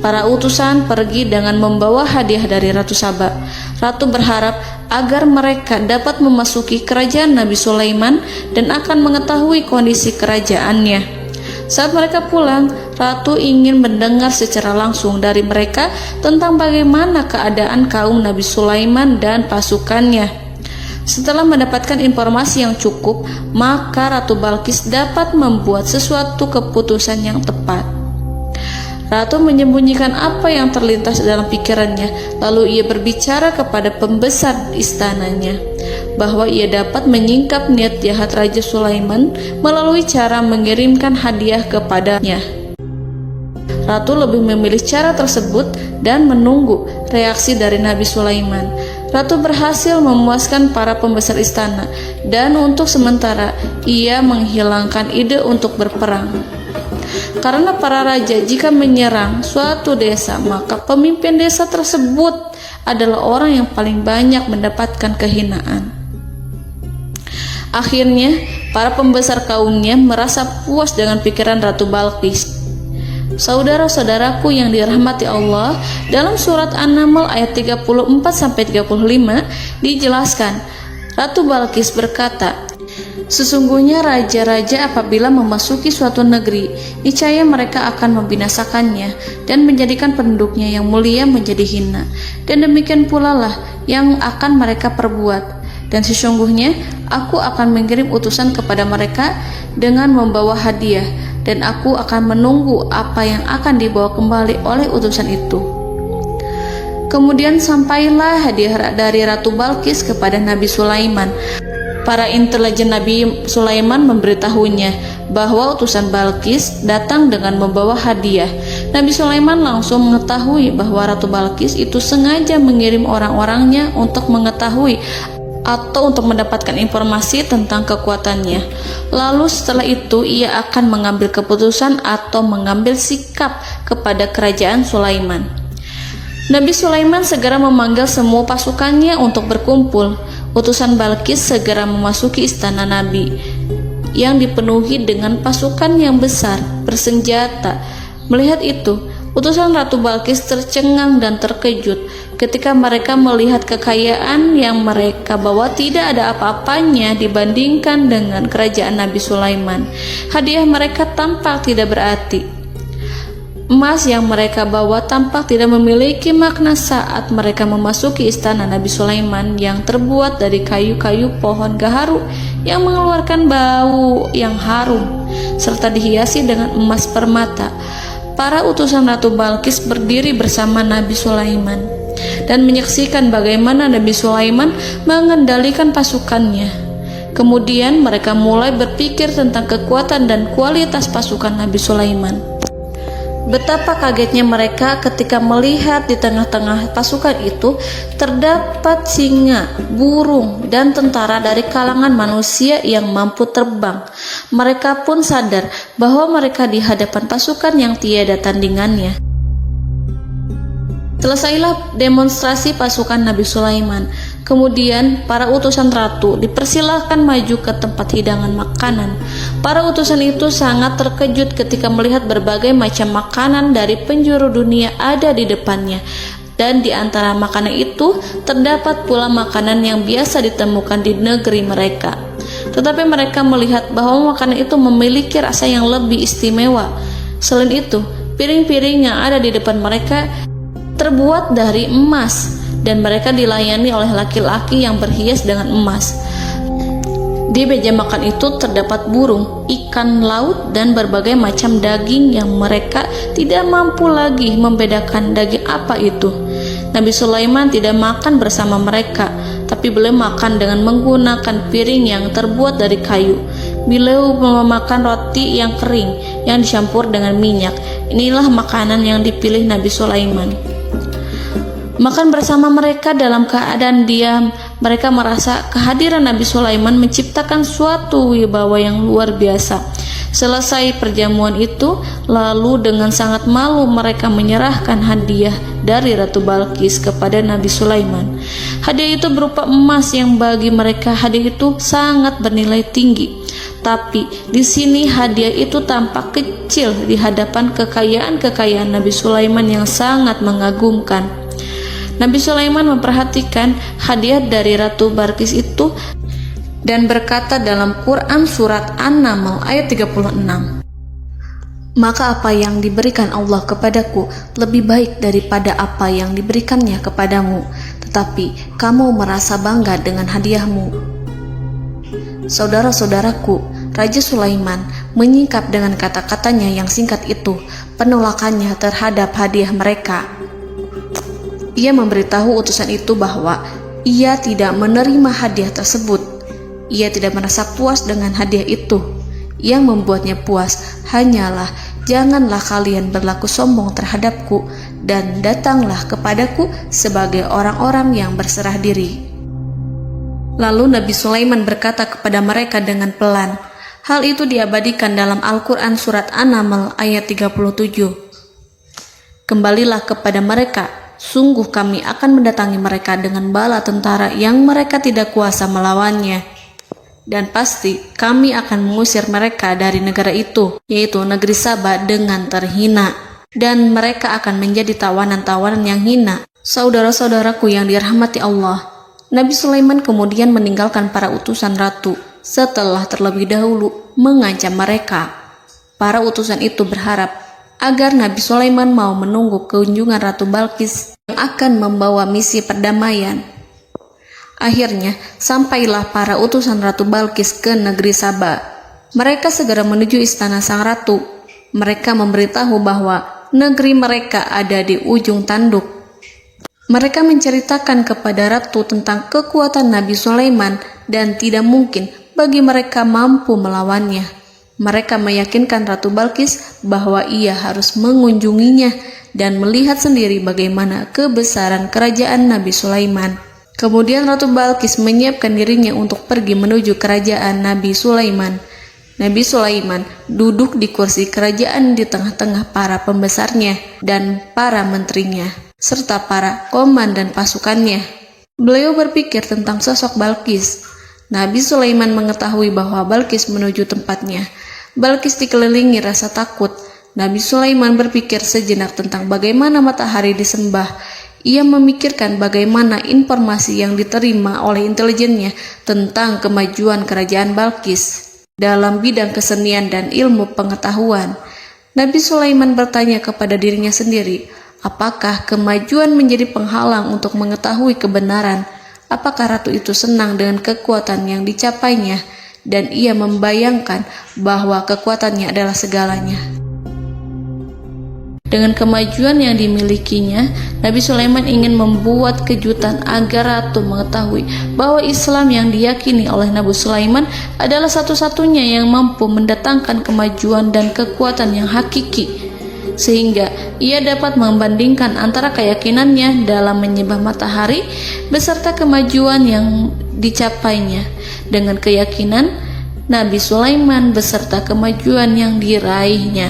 Para utusan pergi dengan membawa hadiah dari Ratu Saba. Ratu berharap agar mereka dapat memasuki kerajaan Nabi Sulaiman dan akan mengetahui kondisi kerajaannya. Saat mereka pulang, Ratu ingin mendengar secara langsung dari mereka tentang bagaimana keadaan kaum Nabi Sulaiman dan pasukannya. Setelah mendapatkan informasi yang cukup, maka Ratu Balqis dapat membuat sesuatu keputusan yang tepat. Ratu menyembunyikan apa yang terlintas dalam pikirannya, lalu ia berbicara kepada pembesar istananya bahwa ia dapat menyingkap niat jahat Raja Sulaiman melalui cara mengirimkan hadiah kepadanya. Ratu lebih memilih cara tersebut dan menunggu reaksi dari Nabi Sulaiman. Ratu berhasil memuaskan para pembesar istana, dan untuk sementara ia menghilangkan ide untuk berperang. Karena para raja jika menyerang suatu desa, maka pemimpin desa tersebut adalah orang yang paling banyak mendapatkan kehinaan. Akhirnya, para pembesar kaumnya merasa puas dengan pikiran Ratu Balqis. Saudara-saudaraku yang dirahmati Allah, dalam surat An-Naml ayat 34-35 dijelaskan, Ratu Balqis berkata, "Sesungguhnya raja-raja apabila memasuki suatu negeri, niscaya mereka akan membinasakannya dan menjadikan penduduknya yang mulia menjadi hina. Dan demikian pula lah yang akan mereka perbuat. Dan sesungguhnya aku akan mengirim utusan kepada mereka dengan membawa hadiah, dan aku akan menunggu apa yang akan dibawa kembali oleh utusan itu." Kemudian sampailah hadiah dari Ratu Balqis kepada Nabi Sulaiman. Para intelijen Nabi Sulaiman memberitahunya bahwa utusan Balqis datang dengan membawa hadiah. Nabi Sulaiman langsung mengetahui bahwa Ratu Balqis itu sengaja mengirim orang-orangnya untuk mengetahui atau untuk mendapatkan informasi tentang kekuatannya. Lalu setelah itu ia akan mengambil keputusan atau mengambil sikap kepada kerajaan Sulaiman. Nabi Sulaiman segera memanggil semua pasukannya untuk berkumpul. Utusan Balqis segera memasuki istana Nabi yang dipenuhi dengan pasukan yang besar, bersenjata. Melihat itu, utusan Ratu Balqis tercengang dan terkejut ketika mereka melihat kekayaan yang mereka bawa tidak ada apa-apanya dibandingkan dengan kerajaan Nabi Sulaiman. Hadiah mereka tampak tidak berarti. Emas yang mereka bawa tampak tidak memiliki makna saat mereka memasuki istana Nabi Sulaiman yang terbuat dari kayu-kayu pohon gaharu yang mengeluarkan bau yang harum serta dihiasi dengan emas permata. Para utusan Ratu Balqis berdiri bersama Nabi Sulaiman dan menyaksikan bagaimana Nabi Sulaiman mengendalikan pasukannya. Kemudian mereka mulai berpikir tentang kekuatan dan kualitas pasukan Nabi Sulaiman. Betapa kagetnya mereka ketika melihat di tengah-tengah pasukan itu terdapat singa, burung, dan tentara dari kalangan manusia yang mampu terbang. Mereka pun sadar bahwa mereka di hadapan pasukan yang tiada tandingannya. Selesailah demonstrasi pasukan Nabi Sulaiman. Kemudian para utusan ratu dipersilahkan maju ke tempat hidangan makanan. Para utusan itu sangat terkejut ketika melihat berbagai macam makanan dari penjuru dunia ada di depannya. Dan di antara makanan itu terdapat pula makanan yang biasa ditemukan di negeri mereka. Tetapi mereka melihat bahwa makanan itu memiliki rasa yang lebih istimewa. Selain itu, piring-piring yang ada di depan mereka terbuat dari emas dan mereka dilayani oleh laki-laki yang berhias dengan emas. Di meja makan itu terdapat burung, ikan laut, dan berbagai macam daging yang mereka tidak mampu lagi membedakan daging apa itu. Nabi Sulaiman tidak makan bersama mereka, tapi beliau makan dengan menggunakan piring yang terbuat dari kayu. Beliau memakan roti yang kering yang dicampur dengan minyak. Inilah makanan yang dipilih Nabi Sulaiman. Makan bersama mereka dalam keadaan diam, mereka merasa kehadiran Nabi Sulaiman menciptakan suatu wibawa yang luar biasa. Selesai perjamuan itu, lalu dengan sangat malu mereka menyerahkan hadiah dari Ratu Balkis kepada Nabi Sulaiman. Hadiah itu berupa emas yang bagi mereka hadiah itu sangat bernilai tinggi. Tapi di sini hadiah itu tampak kecil di hadapan kekayaan-kekayaan Nabi Sulaiman yang sangat mengagumkan. Nabi Sulaiman memperhatikan hadiah dari Ratu Balkis itu dan berkata dalam Quran surat An-Naml ayat 36, "Maka apa yang diberikan Allah kepadaku lebih baik daripada apa yang diberikannya kepadamu, tetapi kamu merasa bangga dengan hadiahmu." Saudara-saudaraku, Raja Sulaiman menyingkap dengan kata-katanya yang singkat itu penolakannya terhadap hadiah mereka. Ia memberitahu utusan itu bahwa ia tidak menerima hadiah tersebut. Ia tidak merasa puas dengan hadiah itu. Yang membuatnya puas hanyalah, "Janganlah kalian berlaku sombong terhadapku dan datanglah kepadaku sebagai orang-orang yang berserah diri." Lalu Nabi Sulaiman berkata kepada mereka dengan pelan. Hal itu diabadikan dalam Al-Quran surat An-Naml ayat 37. "Kembalilah kepada mereka. Sungguh kami akan mendatangi mereka dengan bala tentara yang mereka tidak kuasa melawannya. Dan pasti kami akan mengusir mereka dari negara itu, yaitu negeri Saba, dengan terhina. Dan mereka akan menjadi tawanan-tawanan yang hina." Saudara-saudaraku yang dirahmati Allah, Nabi Sulaiman kemudian meninggalkan para utusan ratu setelah terlebih dahulu mengancam mereka. Para utusan itu berharap agar Nabi Sulaiman mau menunggu kunjungan Ratu Balkis yang akan membawa misi perdamaian. Akhirnya, sampailah para utusan Ratu Balkis ke negeri Saba. Mereka segera menuju istana sang ratu. Mereka memberitahu bahwa negeri mereka ada di ujung tanduk. Mereka menceritakan kepada ratu tentang kekuatan Nabi Sulaiman dan tidak mungkin bagi mereka mampu melawannya. Mereka meyakinkan Ratu Balkis bahwa ia harus mengunjunginya dan melihat sendiri bagaimana kebesaran kerajaan Nabi Sulaiman. Kemudian Ratu Balkis menyiapkan dirinya untuk pergi menuju kerajaan Nabi Sulaiman. Nabi Sulaiman duduk di kursi kerajaan di tengah-tengah para pembesarnya dan para menterinya, serta para komandan pasukannya. Beliau berpikir tentang sosok Balkis. Nabi Sulaiman mengetahui bahwa Balkis menuju tempatnya. Balkis dikelilingi rasa takut. Nabi Sulaiman berpikir sejenak tentang bagaimana matahari disembah. Ia memikirkan bagaimana informasi yang diterima oleh intelijennya tentang kemajuan kerajaan Balkis dalam bidang kesenian dan ilmu pengetahuan. Nabi Sulaiman bertanya kepada dirinya sendiri, apakah kemajuan menjadi penghalang untuk mengetahui kebenaran? Apakah ratu itu senang dengan kekuatan yang dicapainya? Dan ia membayangkan bahwa kekuatannya adalah segalanya. Dengan kemajuan yang dimilikinya, Nabi Sulaiman ingin membuat kejutan agar ratu mengetahui bahwa Islam yang diyakini oleh Nabi Sulaiman adalah satu-satunya yang mampu mendatangkan kemajuan dan kekuatan yang hakiki, sehingga ia dapat membandingkan antara keyakinannya dalam menyembah matahari beserta kemajuan yang dicapainya dengan keyakinan Nabi Sulaiman beserta kemajuan yang diraihnya.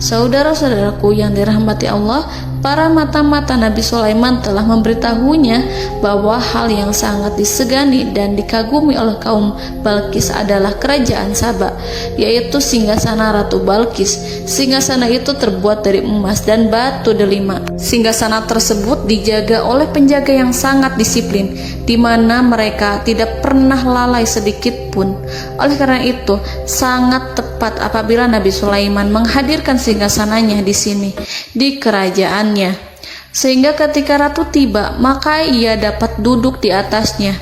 Saudara-saudaraku yang dirahmati Allah, para mata-mata Nabi Sulaiman telah memberitahunya bahwa hal yang sangat disegani dan dikagumi oleh kaum Balkis adalah kerajaan Saba, yaitu singgasana Ratu Balkis. Singgasana itu terbuat dari emas dan batu delima. Singgasana tersebut dijaga oleh penjaga yang sangat disiplin, di mana mereka tidak pernah lalai sedikit pun. Oleh karena itu, sangat tepat apabila Nabi Sulaiman menghadirkan singgasananya di sini, di kerajaannya. sehingga ketika ratu tiba, maka ia dapat duduk di atasnya.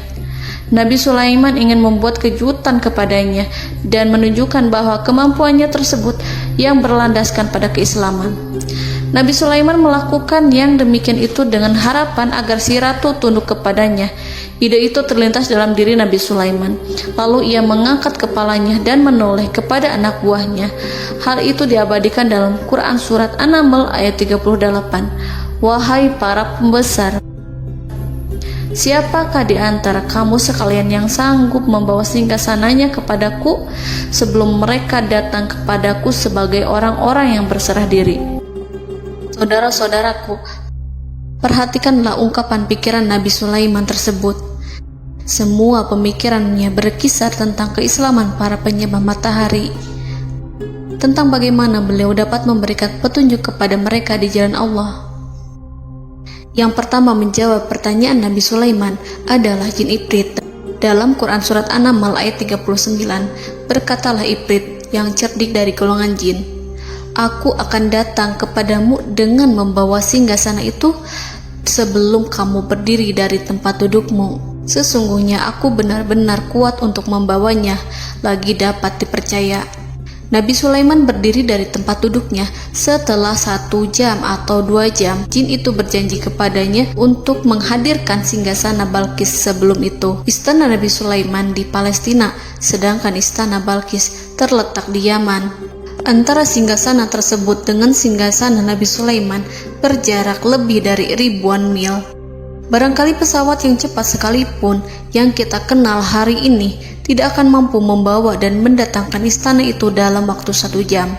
Nabi Sulaiman ingin membuat kejutan kepadanya dan menunjukkan bahwa kemampuannya tersebut yang berlandaskan pada keislaman. Nabi Sulaiman melakukan yang demikian itu dengan harapan agar si ratu tunduk kepadanya. Ide itu terlintas dalam diri Nabi Sulaiman. Lalu ia mengangkat kepalanya dan menoleh kepada anak buahnya. Hal itu diabadikan dalam Quran Surat An-Naml ayat 38. Wahai para pembesar, siapakah di antara kamu sekalian yang sanggup membawa singgasananya kepadaku sebelum mereka datang kepadaku sebagai orang-orang yang berserah diri? Saudara-saudaraku, perhatikanlah ungkapan pikiran Nabi Sulaiman tersebut. Semua pemikirannya berkisar tentang keislaman para penyembah matahari, tentang bagaimana beliau dapat memberikan petunjuk kepada mereka di jalan Allah. Yang pertama menjawab pertanyaan Nabi Sulaiman adalah jin Ifrit. Dalam Quran Surat An-Naml ayat 39, berkatalah Ifrit yang cerdik dari golongan jin, "Aku akan datang kepadamu dengan membawa singgasana itu sebelum kamu berdiri dari tempat dudukmu. Sesungguhnya aku benar-benar kuat untuk membawanya, lagi dapat dipercaya." Nabi Sulaiman berdiri dari tempat duduknya. Setelah 1 jam atau 2 jam, jin itu berjanji kepadanya untuk menghadirkan singgasana Balkis. Sebelum itu, istana Nabi Sulaiman di Palestina, sedangkan istana Balkis terletak di Yaman. Antara singgasana tersebut dengan singgasana Nabi Sulaiman berjarak lebih dari ribuan mil. Barangkali pesawat yang cepat sekalipun yang kita kenal hari ini tidak akan mampu membawa dan mendatangkan istana itu dalam waktu 1 jam.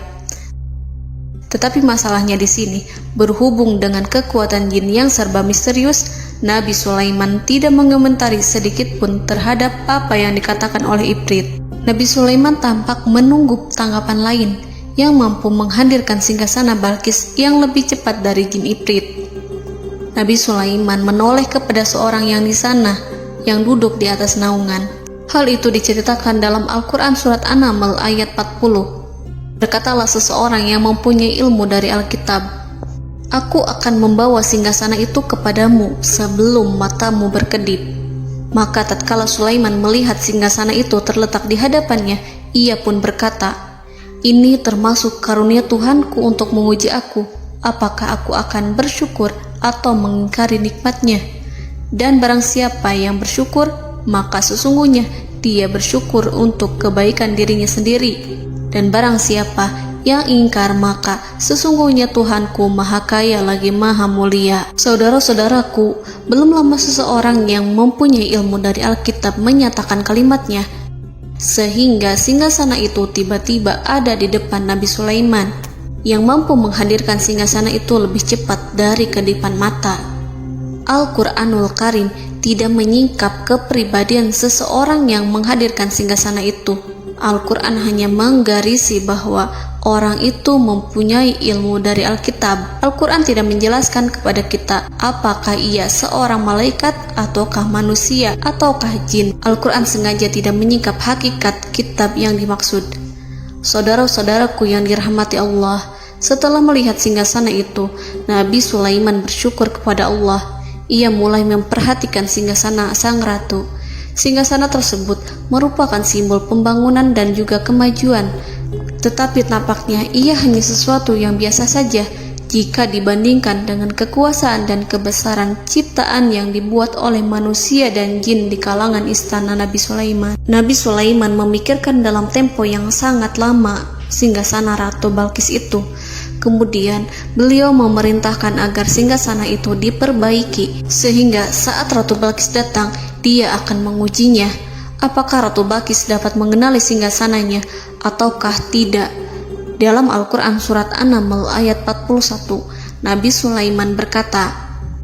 Tetapi masalahnya di sini, berhubung dengan kekuatan jin yang serba misterius, Nabi Sulaiman tidak mengomentari sedikit pun terhadap apa yang dikatakan oleh Ifrit. Nabi Sulaiman tampak menunggu tanggapan lain yang mampu menghadirkan singgasana Balkis yang lebih cepat dari jin Ifrit. Nabi Sulaiman menoleh kepada seorang yang di sana, yang duduk di atas naungan. Hal itu diceritakan dalam Al-Quran Surat An-Naml ayat 40. Berkatalah seseorang yang mempunyai ilmu dari Alkitab, "Aku akan membawa singgasana itu kepadamu sebelum matamu berkedip." Maka tatkala Sulaiman melihat singgasana itu terletak di hadapannya, ia pun berkata, "Ini termasuk karunia Tuhanku untuk menguji aku, apakah aku akan bersyukur atau mengingkari nikmatnya? Dan barang siapa yang bersyukur, maka sesungguhnya dia bersyukur untuk kebaikan dirinya sendiri. Dan barang siapa yang ingkar, maka sesungguhnya Tuhanku Maha Kaya lagi Maha Mulia." Saudara-saudaraku, belum lama seseorang yang mempunyai ilmu dari Alkitab menyatakan kalimatnya, sehingga singgasana itu tiba-tiba ada di depan Nabi Sulaiman, yang mampu menghadirkan singgasana itu lebih cepat dari kedipan mata. Al-Quranul Karim tidak menyingkap kepribadian seseorang yang menghadirkan singgasana itu. Al-Quran hanya menggarisi bahwa orang itu mempunyai ilmu dari Alkitab. Al-Quran tidak menjelaskan kepada kita apakah ia seorang malaikat ataukah manusia ataukah jin. Al-Quran sengaja tidak menyingkap hakikat kitab yang dimaksud. Saudara-saudaraku yang dirahmati Allah, setelah melihat singgasana itu, Nabi Sulaiman bersyukur kepada Allah. Ia mulai memperhatikan singgasana sang ratu. Singgasana tersebut merupakan simbol pembangunan dan juga kemajuan, tetapi nampaknya ia hanya sesuatu yang biasa saja jika dibandingkan dengan kekuasaan dan kebesaran ciptaan yang dibuat oleh manusia dan jin di kalangan istana Nabi Sulaiman. Nabi Sulaiman memikirkan dalam tempo yang sangat lama singgasana Ratu Balkis itu. Kemudian beliau memerintahkan agar singgasana itu diperbaiki, sehingga saat Ratu Balkis datang, dia akan mengujinya. Apakah Ratu Balkis dapat mengenali singgasananya ataukah tidak? Dalam Al-Quran Surat An-Naml ayat 41, Nabi Sulaiman berkata,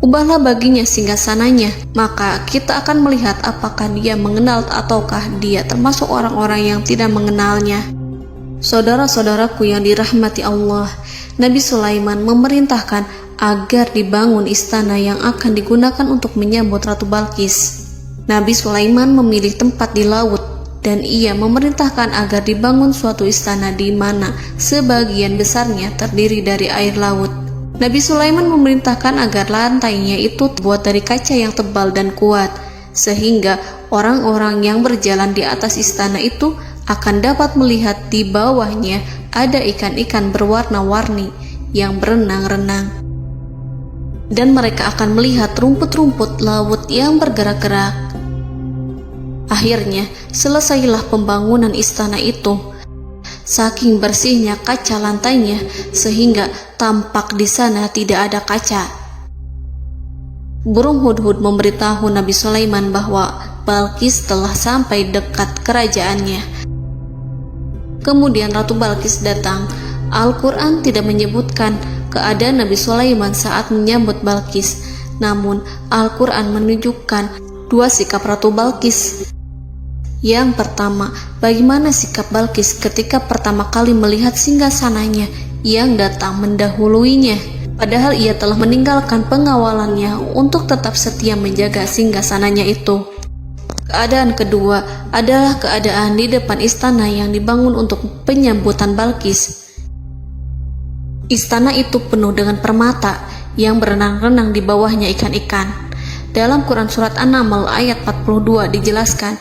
"Ubahlah baginya singgasananya, maka kita akan melihat apakah dia mengenal ataukah dia termasuk orang-orang yang tidak mengenalnya." Saudara-saudaraku yang dirahmati Allah, Nabi Sulaiman memerintahkan agar dibangun istana yang akan digunakan untuk menyambut Ratu Balkis. Nabi Sulaiman memilih tempat di laut, dan ia memerintahkan agar dibangun suatu istana di mana sebagian besarnya terdiri dari air laut. Nabi Sulaiman memerintahkan agar lantainya itu terbuat dari kaca yang tebal dan kuat, sehingga orang-orang yang berjalan di atas istana itu akan dapat melihat di bawahnya ada ikan-ikan berwarna-warni yang berenang-renang. Dan mereka akan melihat rumput-rumput laut yang bergerak-gerak. Akhirnya, selesailah pembangunan istana itu. Saking bersihnya kaca lantainya, sehingga tampak di sana tidak ada kaca. Burung hudhud memberitahu Nabi Sulaiman bahwa Balkis telah sampai dekat kerajaannya. Kemudian Ratu Balkis datang. Al-Quran tidak menyebutkan keadaan Nabi Sulaiman saat menyambut Balkis, namun Al-Quran menunjukkan dua sikap Ratu Balkis. Yang pertama, bagaimana sikap Balkis ketika pertama kali melihat singgasananya yang datang mendahuluinya, padahal ia telah meninggalkan pengawalannya untuk tetap setia menjaga singgasananya itu. Keadaan kedua adalah keadaan di depan istana yang dibangun untuk penyambutan Balkis. Istana itu penuh dengan permata yang berenang-renang di bawahnya ikan-ikan. Dalam Quran Surat An-Naml ayat 42 dijelaskan,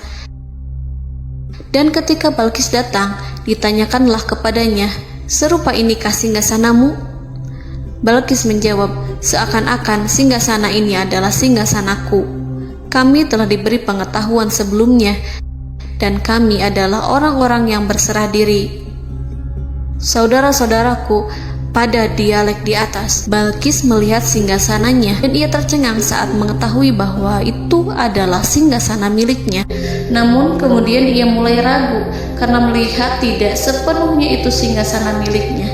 dan ketika Balkis datang, ditanyakanlah kepadanya, serupa inikah singgasanamu? Balkis menjawab, seakan-akan singgasana ini adalah singgasanaku. Kami telah diberi pengetahuan sebelumnya, dan kami adalah orang-orang yang berserah diri. Saudara-saudaraku, pada dialek di atas, Balkis melihat singgasananya dan ia tercengang saat mengetahui bahwa itu adalah singgasana miliknya. Namun kemudian ia mulai ragu karena melihat tidak sepenuhnya itu singgasana miliknya.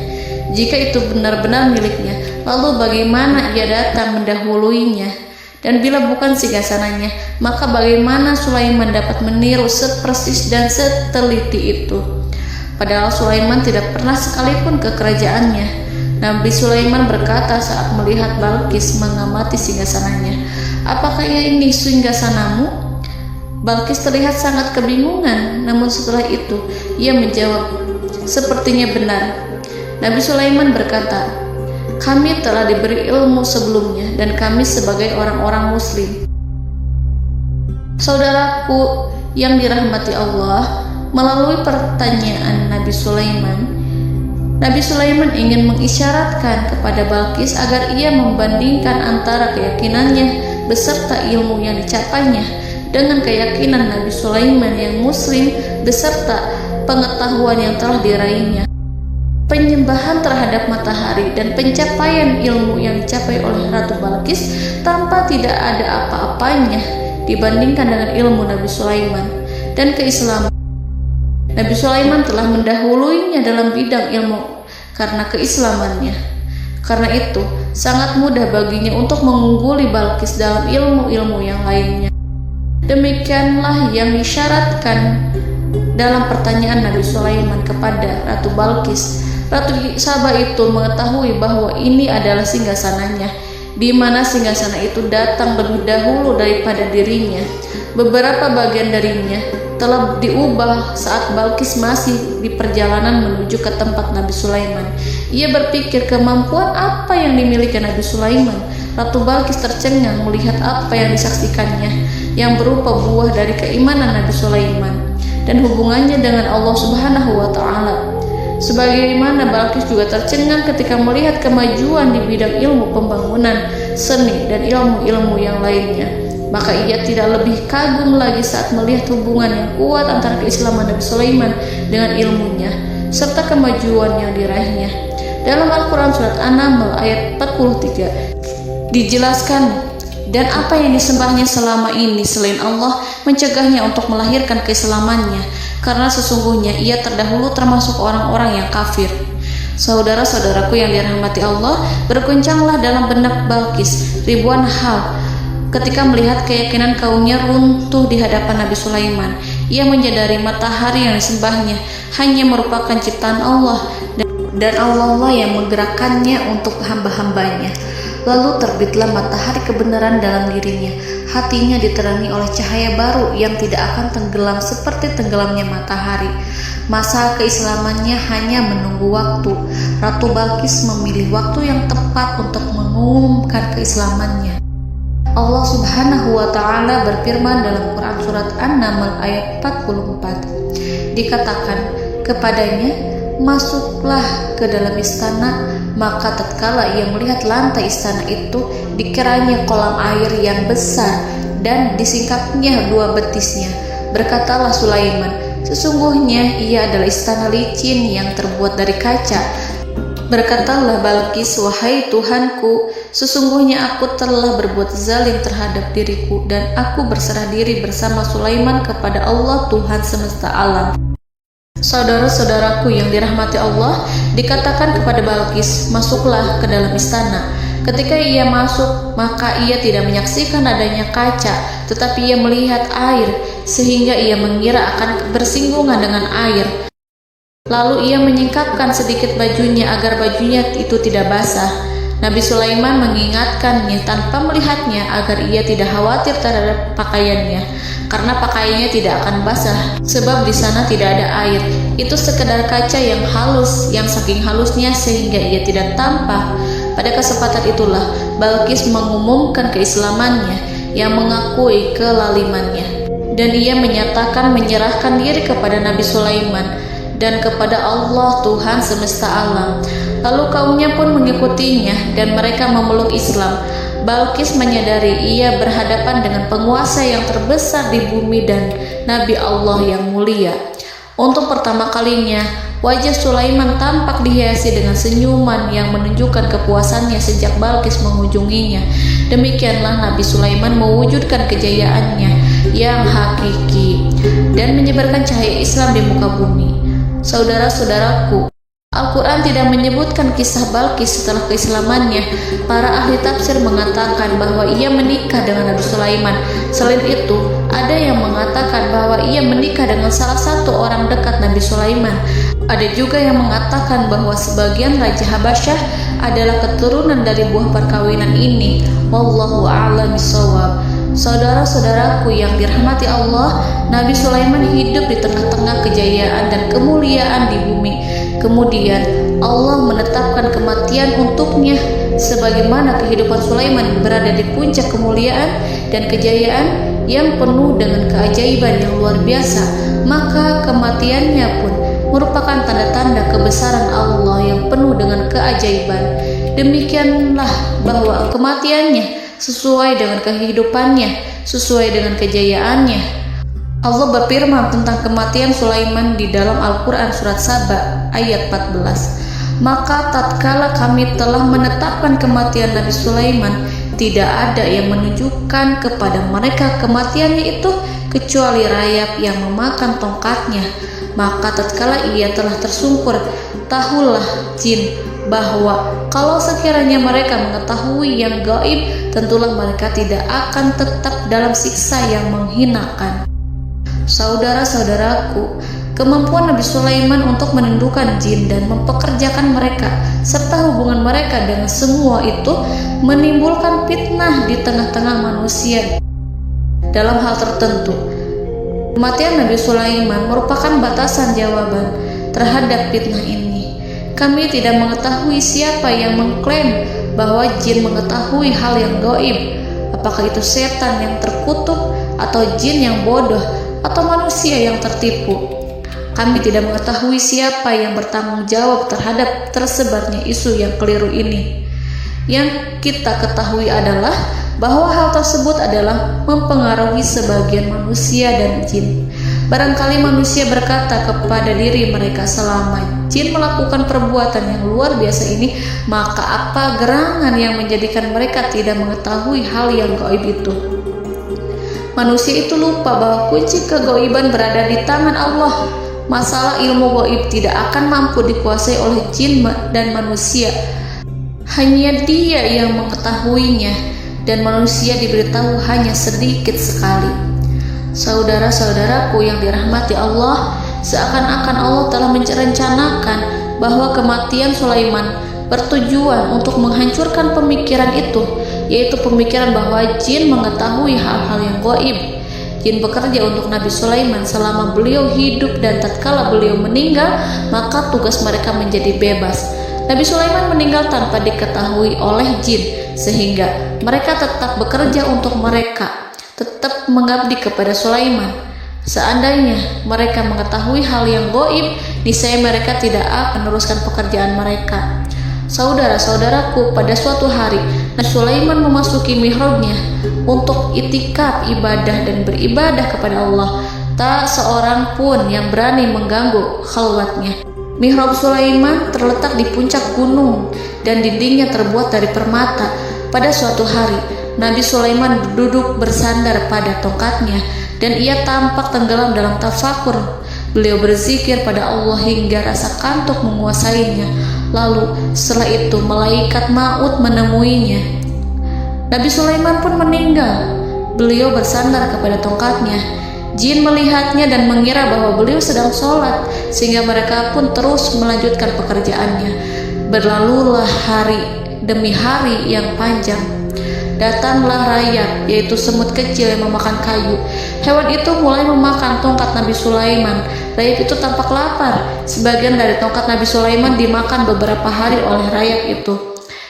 Jika itu benar-benar miliknya, lalu bagaimana ia datang mendahuluinya? Dan bila bukan singgasananya, maka bagaimana Sulaiman dapat meniru sepersis dan seteliti itu? Padahal Sulaiman tidak pernah sekalipun ke kerajaannya. Nabi Sulaiman berkata saat melihat Balkis mengamati singgasananya, apakah ini singgasanamu? Balkis terlihat sangat kebingungan, namun setelah itu ia menjawab, sepertinya benar. Nabi Sulaiman berkata, kami telah diberi ilmu sebelumnya dan kami sebagai orang-orang muslim. Saudaraku yang dirahmati Allah, melalui pertanyaan Nabi Sulaiman ingin mengisyaratkan kepada Balkis agar ia membandingkan antara keyakinannya beserta ilmu yang dicapainya dengan keyakinan Nabi Sulaiman yang muslim beserta pengetahuan yang telah diraihnya. Penyembahan terhadap matahari dan pencapaian ilmu yang dicapai oleh Ratu Balkis tanpa tidak ada apa-apanya dibandingkan dengan ilmu Nabi Sulaiman dan keislaman. Nabi Sulaiman telah mendahuluinya dalam bidang ilmu karena keislamannya. Karena itu, sangat mudah baginya untuk mengungguli Balkis dalam ilmu-ilmu yang lainnya. Demikianlah yang disyaratkan dalam pertanyaan Nabi Sulaiman kepada Ratu Balkis. Ratu Saba itu mengetahui bahwa ini adalah singgasananya, di mana singgasana itu datang lebih dahulu daripada dirinya. Beberapa bagian darinya telah diubah saat Balkis masih di perjalanan menuju ke tempat Nabi Sulaiman. Ia berpikir kemampuan apa yang dimiliki Nabi Sulaiman. Ratu Balkis tercengang melihat apa yang disaksikannya, yang berupa buah dari keimanan Nabi Sulaiman dan hubungannya dengan Allah Subhanahu wa Ta'ala. Sebagaimana Balkis juga tercengang ketika melihat kemajuan di bidang ilmu pembangunan, seni, dan ilmu-ilmu yang lainnya. Maka ia tidak lebih kagum lagi saat melihat hubungan yang kuat antara keislaman Nabi Sulaiman dengan ilmunya, serta kemajuan yang diraihnya. Dalam Al-Quran Surat An-Naml ayat 43 dijelaskan, dan apa yang disembahnya selama ini selain Allah mencegahnya untuk melahirkan keislamannya, karena sesungguhnya ia terdahulu termasuk orang-orang yang kafir. Saudara-saudaraku yang dirahmati Allah, berguncanglah dalam benak Balkis ribuan hal ketika melihat keyakinan kaumnya runtuh di hadapan Nabi Sulaiman. Ia menyadari matahari yang disembahnya hanya merupakan ciptaan Allah, dan Allah lah yang menggerakkannya untuk hamba-hambanya. Lalu terbitlah matahari kebenaran dalam dirinya. Hatinya diterangi oleh cahaya baru yang tidak akan tenggelam seperti tenggelamnya matahari. Masa keislamannya hanya menunggu waktu. Ratu Balkis memilih waktu yang tepat untuk mengumumkan keislamannya. Allah Subhanahu wa Ta'ala berfirman dalam Quran Surat An-Naml ayat 44. Dikatakan kepadanya, masuklah ke dalam istana. Maka tatkala ia melihat lantai istana itu, dikiranya kolam air yang besar dan disingkapnya 2 betisnya. Berkatalah Sulaiman, sesungguhnya ia adalah istana licin yang terbuat dari kaca. Berkatalah Balkis, wahai Tuhanku, sesungguhnya aku telah berbuat zalim terhadap diriku dan aku berserah diri bersama Sulaiman kepada Allah Tuhan semesta alam. Saudara-saudaraku yang dirahmati Allah, dikatakan kepada Balkis, masuklah ke dalam istana. Ketika ia masuk, maka ia tidak menyaksikan adanya kaca, tetapi ia melihat air, sehingga ia mengira akan bersinggungan dengan air. Lalu ia menyingkapkan sedikit bajunya agar bajunya itu tidak basah. Nabi Sulaiman mengingatkannya tanpa melihatnya agar ia tidak khawatir terhadap pakaiannya, karena pakaiannya tidak akan basah, sebab di sana tidak ada air. Itu sekedar kaca yang halus, yang saking halusnya sehingga ia tidak tampak. Pada kesempatan itulah Balkis mengumumkan keislamannya yang mengakui kelalimannya, dan ia menyatakan menyerahkan diri kepada Nabi Sulaiman dan kepada Allah Tuhan semesta alam. Lalu kaumnya pun mengikutinya dan mereka memeluk Islam. Balkis menyadari ia berhadapan dengan penguasa yang terbesar di bumi dan Nabi Allah yang mulia. Untuk pertama kalinya, wajah Sulaiman tampak dihiasi dengan senyuman yang menunjukkan kepuasannya sejak Balkis mengunjunginya. Demikianlah Nabi Sulaiman mewujudkan kejayaannya yang hakiki dan menyebarkan cahaya Islam di muka bumi. Saudara-saudaraku, Al-Quran tidak menyebutkan kisah Balkis setelah keislamannya. Para ahli tafsir mengatakan bahwa ia menikah dengan Nabi Sulaiman. Selain itu, ada yang mengatakan bahwa ia menikah dengan salah satu orang dekat Nabi Sulaiman. Ada juga yang mengatakan bahwa sebagian Raja Habasyah adalah keturunan dari buah perkawinan ini. Wallahu a'lam bishawab. Saudara-saudaraku yang dirahmati Allah, Nabi Sulaiman hidup di tengah-tengah kejayaan dan kemuliaan di bumi. Kemudian Allah menetapkan kematian untuknya, sebagaimana kehidupan Sulaiman berada di puncak kemuliaan dan kejayaan yang penuh dengan keajaiban yang luar biasa. Maka kematiannya pun merupakan tanda-tanda kebesaran Allah yang penuh dengan keajaiban. Demikianlah bahwa kematiannya sesuai dengan kehidupannya, sesuai dengan kejayaannya. Allah berfirman tentang kematian Sulaiman di dalam Al-Quran Surat Saba ayat 14. Maka tatkala kami telah menetapkan kematian Nabi Sulaiman, tidak ada yang menunjukkan kepada mereka kematiannya itu kecuali rayap yang memakan tongkatnya. Maka tatkala ia telah tersungkur, tahulah jin bahwa kalau sekiranya mereka mengetahui yang gaib, tentulah mereka tidak akan tetap dalam siksa yang menghinakan. Saudara-saudaraku, kemampuan Nabi Sulaiman untuk menundukkan jin dan mempekerjakan mereka serta hubungan mereka dengan semua itu menimbulkan fitnah di tengah-tengah manusia dalam hal tertentu. Kematian Nabi Sulaiman merupakan batasan jawaban terhadap fitnah ini. Kami tidak mengetahui siapa yang mengklaim bahwa jin mengetahui hal yang gaib. Apakah itu setan yang terkutuk, atau jin yang bodoh, atau manusia yang tertipu? Kami tidak mengetahui siapa yang bertanggung jawab terhadap tersebarnya isu yang keliru ini. Yang kita ketahui adalah bahwa hal tersebut adalah mempengaruhi sebagian manusia dan jin. Barangkali manusia berkata kepada diri mereka, selama jin melakukan perbuatan yang luar biasa ini, maka apa gerangan yang menjadikan mereka tidak mengetahui hal yang gaib itu? Manusia itu lupa bahwa kunci kegaiban berada di tangan Allah. Masalah ilmu gaib tidak akan mampu dikuasai oleh jin dan manusia. Hanya Dia yang mengetahuinya, dan manusia diberitahu hanya sedikit sekali. Saudara-saudaraku yang dirahmati Allah, seakan-akan Allah telah merencanakan bahwa kematian Sulaiman bertujuan untuk menghancurkan pemikiran itu, yaitu pemikiran bahwa jin mengetahui hal-hal yang gaib. Jin bekerja untuk Nabi Sulaiman selama beliau hidup, dan tatkala beliau meninggal, maka tugas mereka menjadi bebas. Nabi Sulaiman meninggal tanpa diketahui oleh jin, sehingga mereka tetap bekerja untuk mereka, tetap mengabdi kepada Sulaiman. Seandainya mereka mengetahui hal yang gaib, niscaya mereka tidak akan meneruskan pekerjaan mereka. Saudara-saudaraku, pada suatu hari Nabi Sulaiman memasuki mihrabnya untuk itikaf ibadah dan beribadah kepada Allah. Tak seorang pun yang berani mengganggu khalwatnya. Mihrab Sulaiman terletak di puncak gunung dan dindingnya terbuat dari permata. Pada suatu hari, Nabi Sulaiman duduk bersandar pada tongkatnya dan ia tampak tenggelam dalam tafakur. Beliau berzikir pada Allah hingga rasa kantuk menguasainya. Lalu setelah itu malaikat maut menemuinya. Nabi Sulaiman pun meninggal. Beliau bersandar kepada tongkatnya. Jin melihatnya dan mengira bahwa beliau sedang sholat, sehingga mereka pun terus melanjutkan pekerjaannya. Berlalulah hari demi hari yang panjang. Datanglah rayap, yaitu semut kecil yang memakan kayu. Hewan itu mulai memakan tongkat Nabi Sulaiman. Rayap itu tampak lapar. Sebagian dari tongkat Nabi Sulaiman dimakan beberapa hari oleh rayap itu.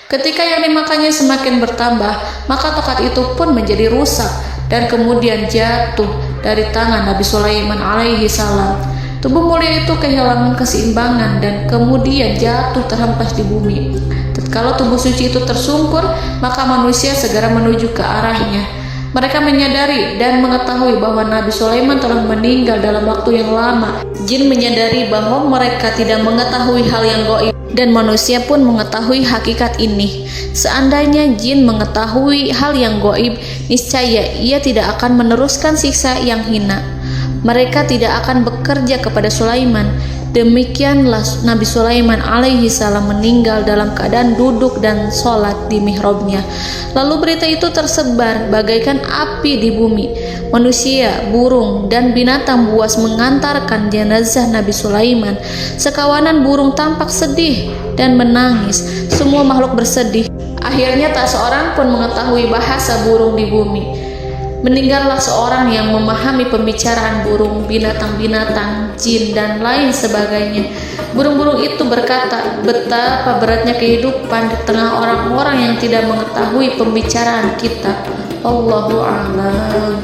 Ketika yang dimakannya semakin bertambah, maka tongkat itu pun menjadi rusak dan kemudian jatuh dari tangan Nabi Sulaiman alaihi salam. Tubuh mulia itu kehilangan keseimbangan dan kemudian jatuh terhempas di bumi. Tatkala tubuh suci itu tersungkur, maka manusia segera menuju ke arahnya. Mereka menyadari dan mengetahui bahwa Nabi Sulaiman telah meninggal dalam waktu yang lama. Jin menyadari bahwa mereka tidak mengetahui hal yang gaib, dan manusia pun mengetahui hakikat ini. Seandainya jin mengetahui hal yang gaib, niscaya ia tidak akan meneruskan siksa yang hina. Mereka tidak akan bekerja kepada Sulaiman. Demikianlah Nabi Sulaiman alaihi salam meninggal dalam keadaan duduk dan sholat di mihrabnya. Lalu berita itu tersebar bagaikan api di bumi. Manusia, burung, dan binatang buas mengantarkan jenazah Nabi Sulaiman. Sekawanan burung tampak sedih dan menangis. Semua makhluk bersedih. Akhirnya tak seorang pun mengetahui bahasa burung di bumi. Meninggallah seorang yang memahami pembicaraan burung, binatang-binatang, jin, dan lain sebagainya. Burung-burung itu berkata, betapa beratnya kehidupan di tengah orang-orang yang tidak mengetahui pembicaraan kita. Allahu a'lam.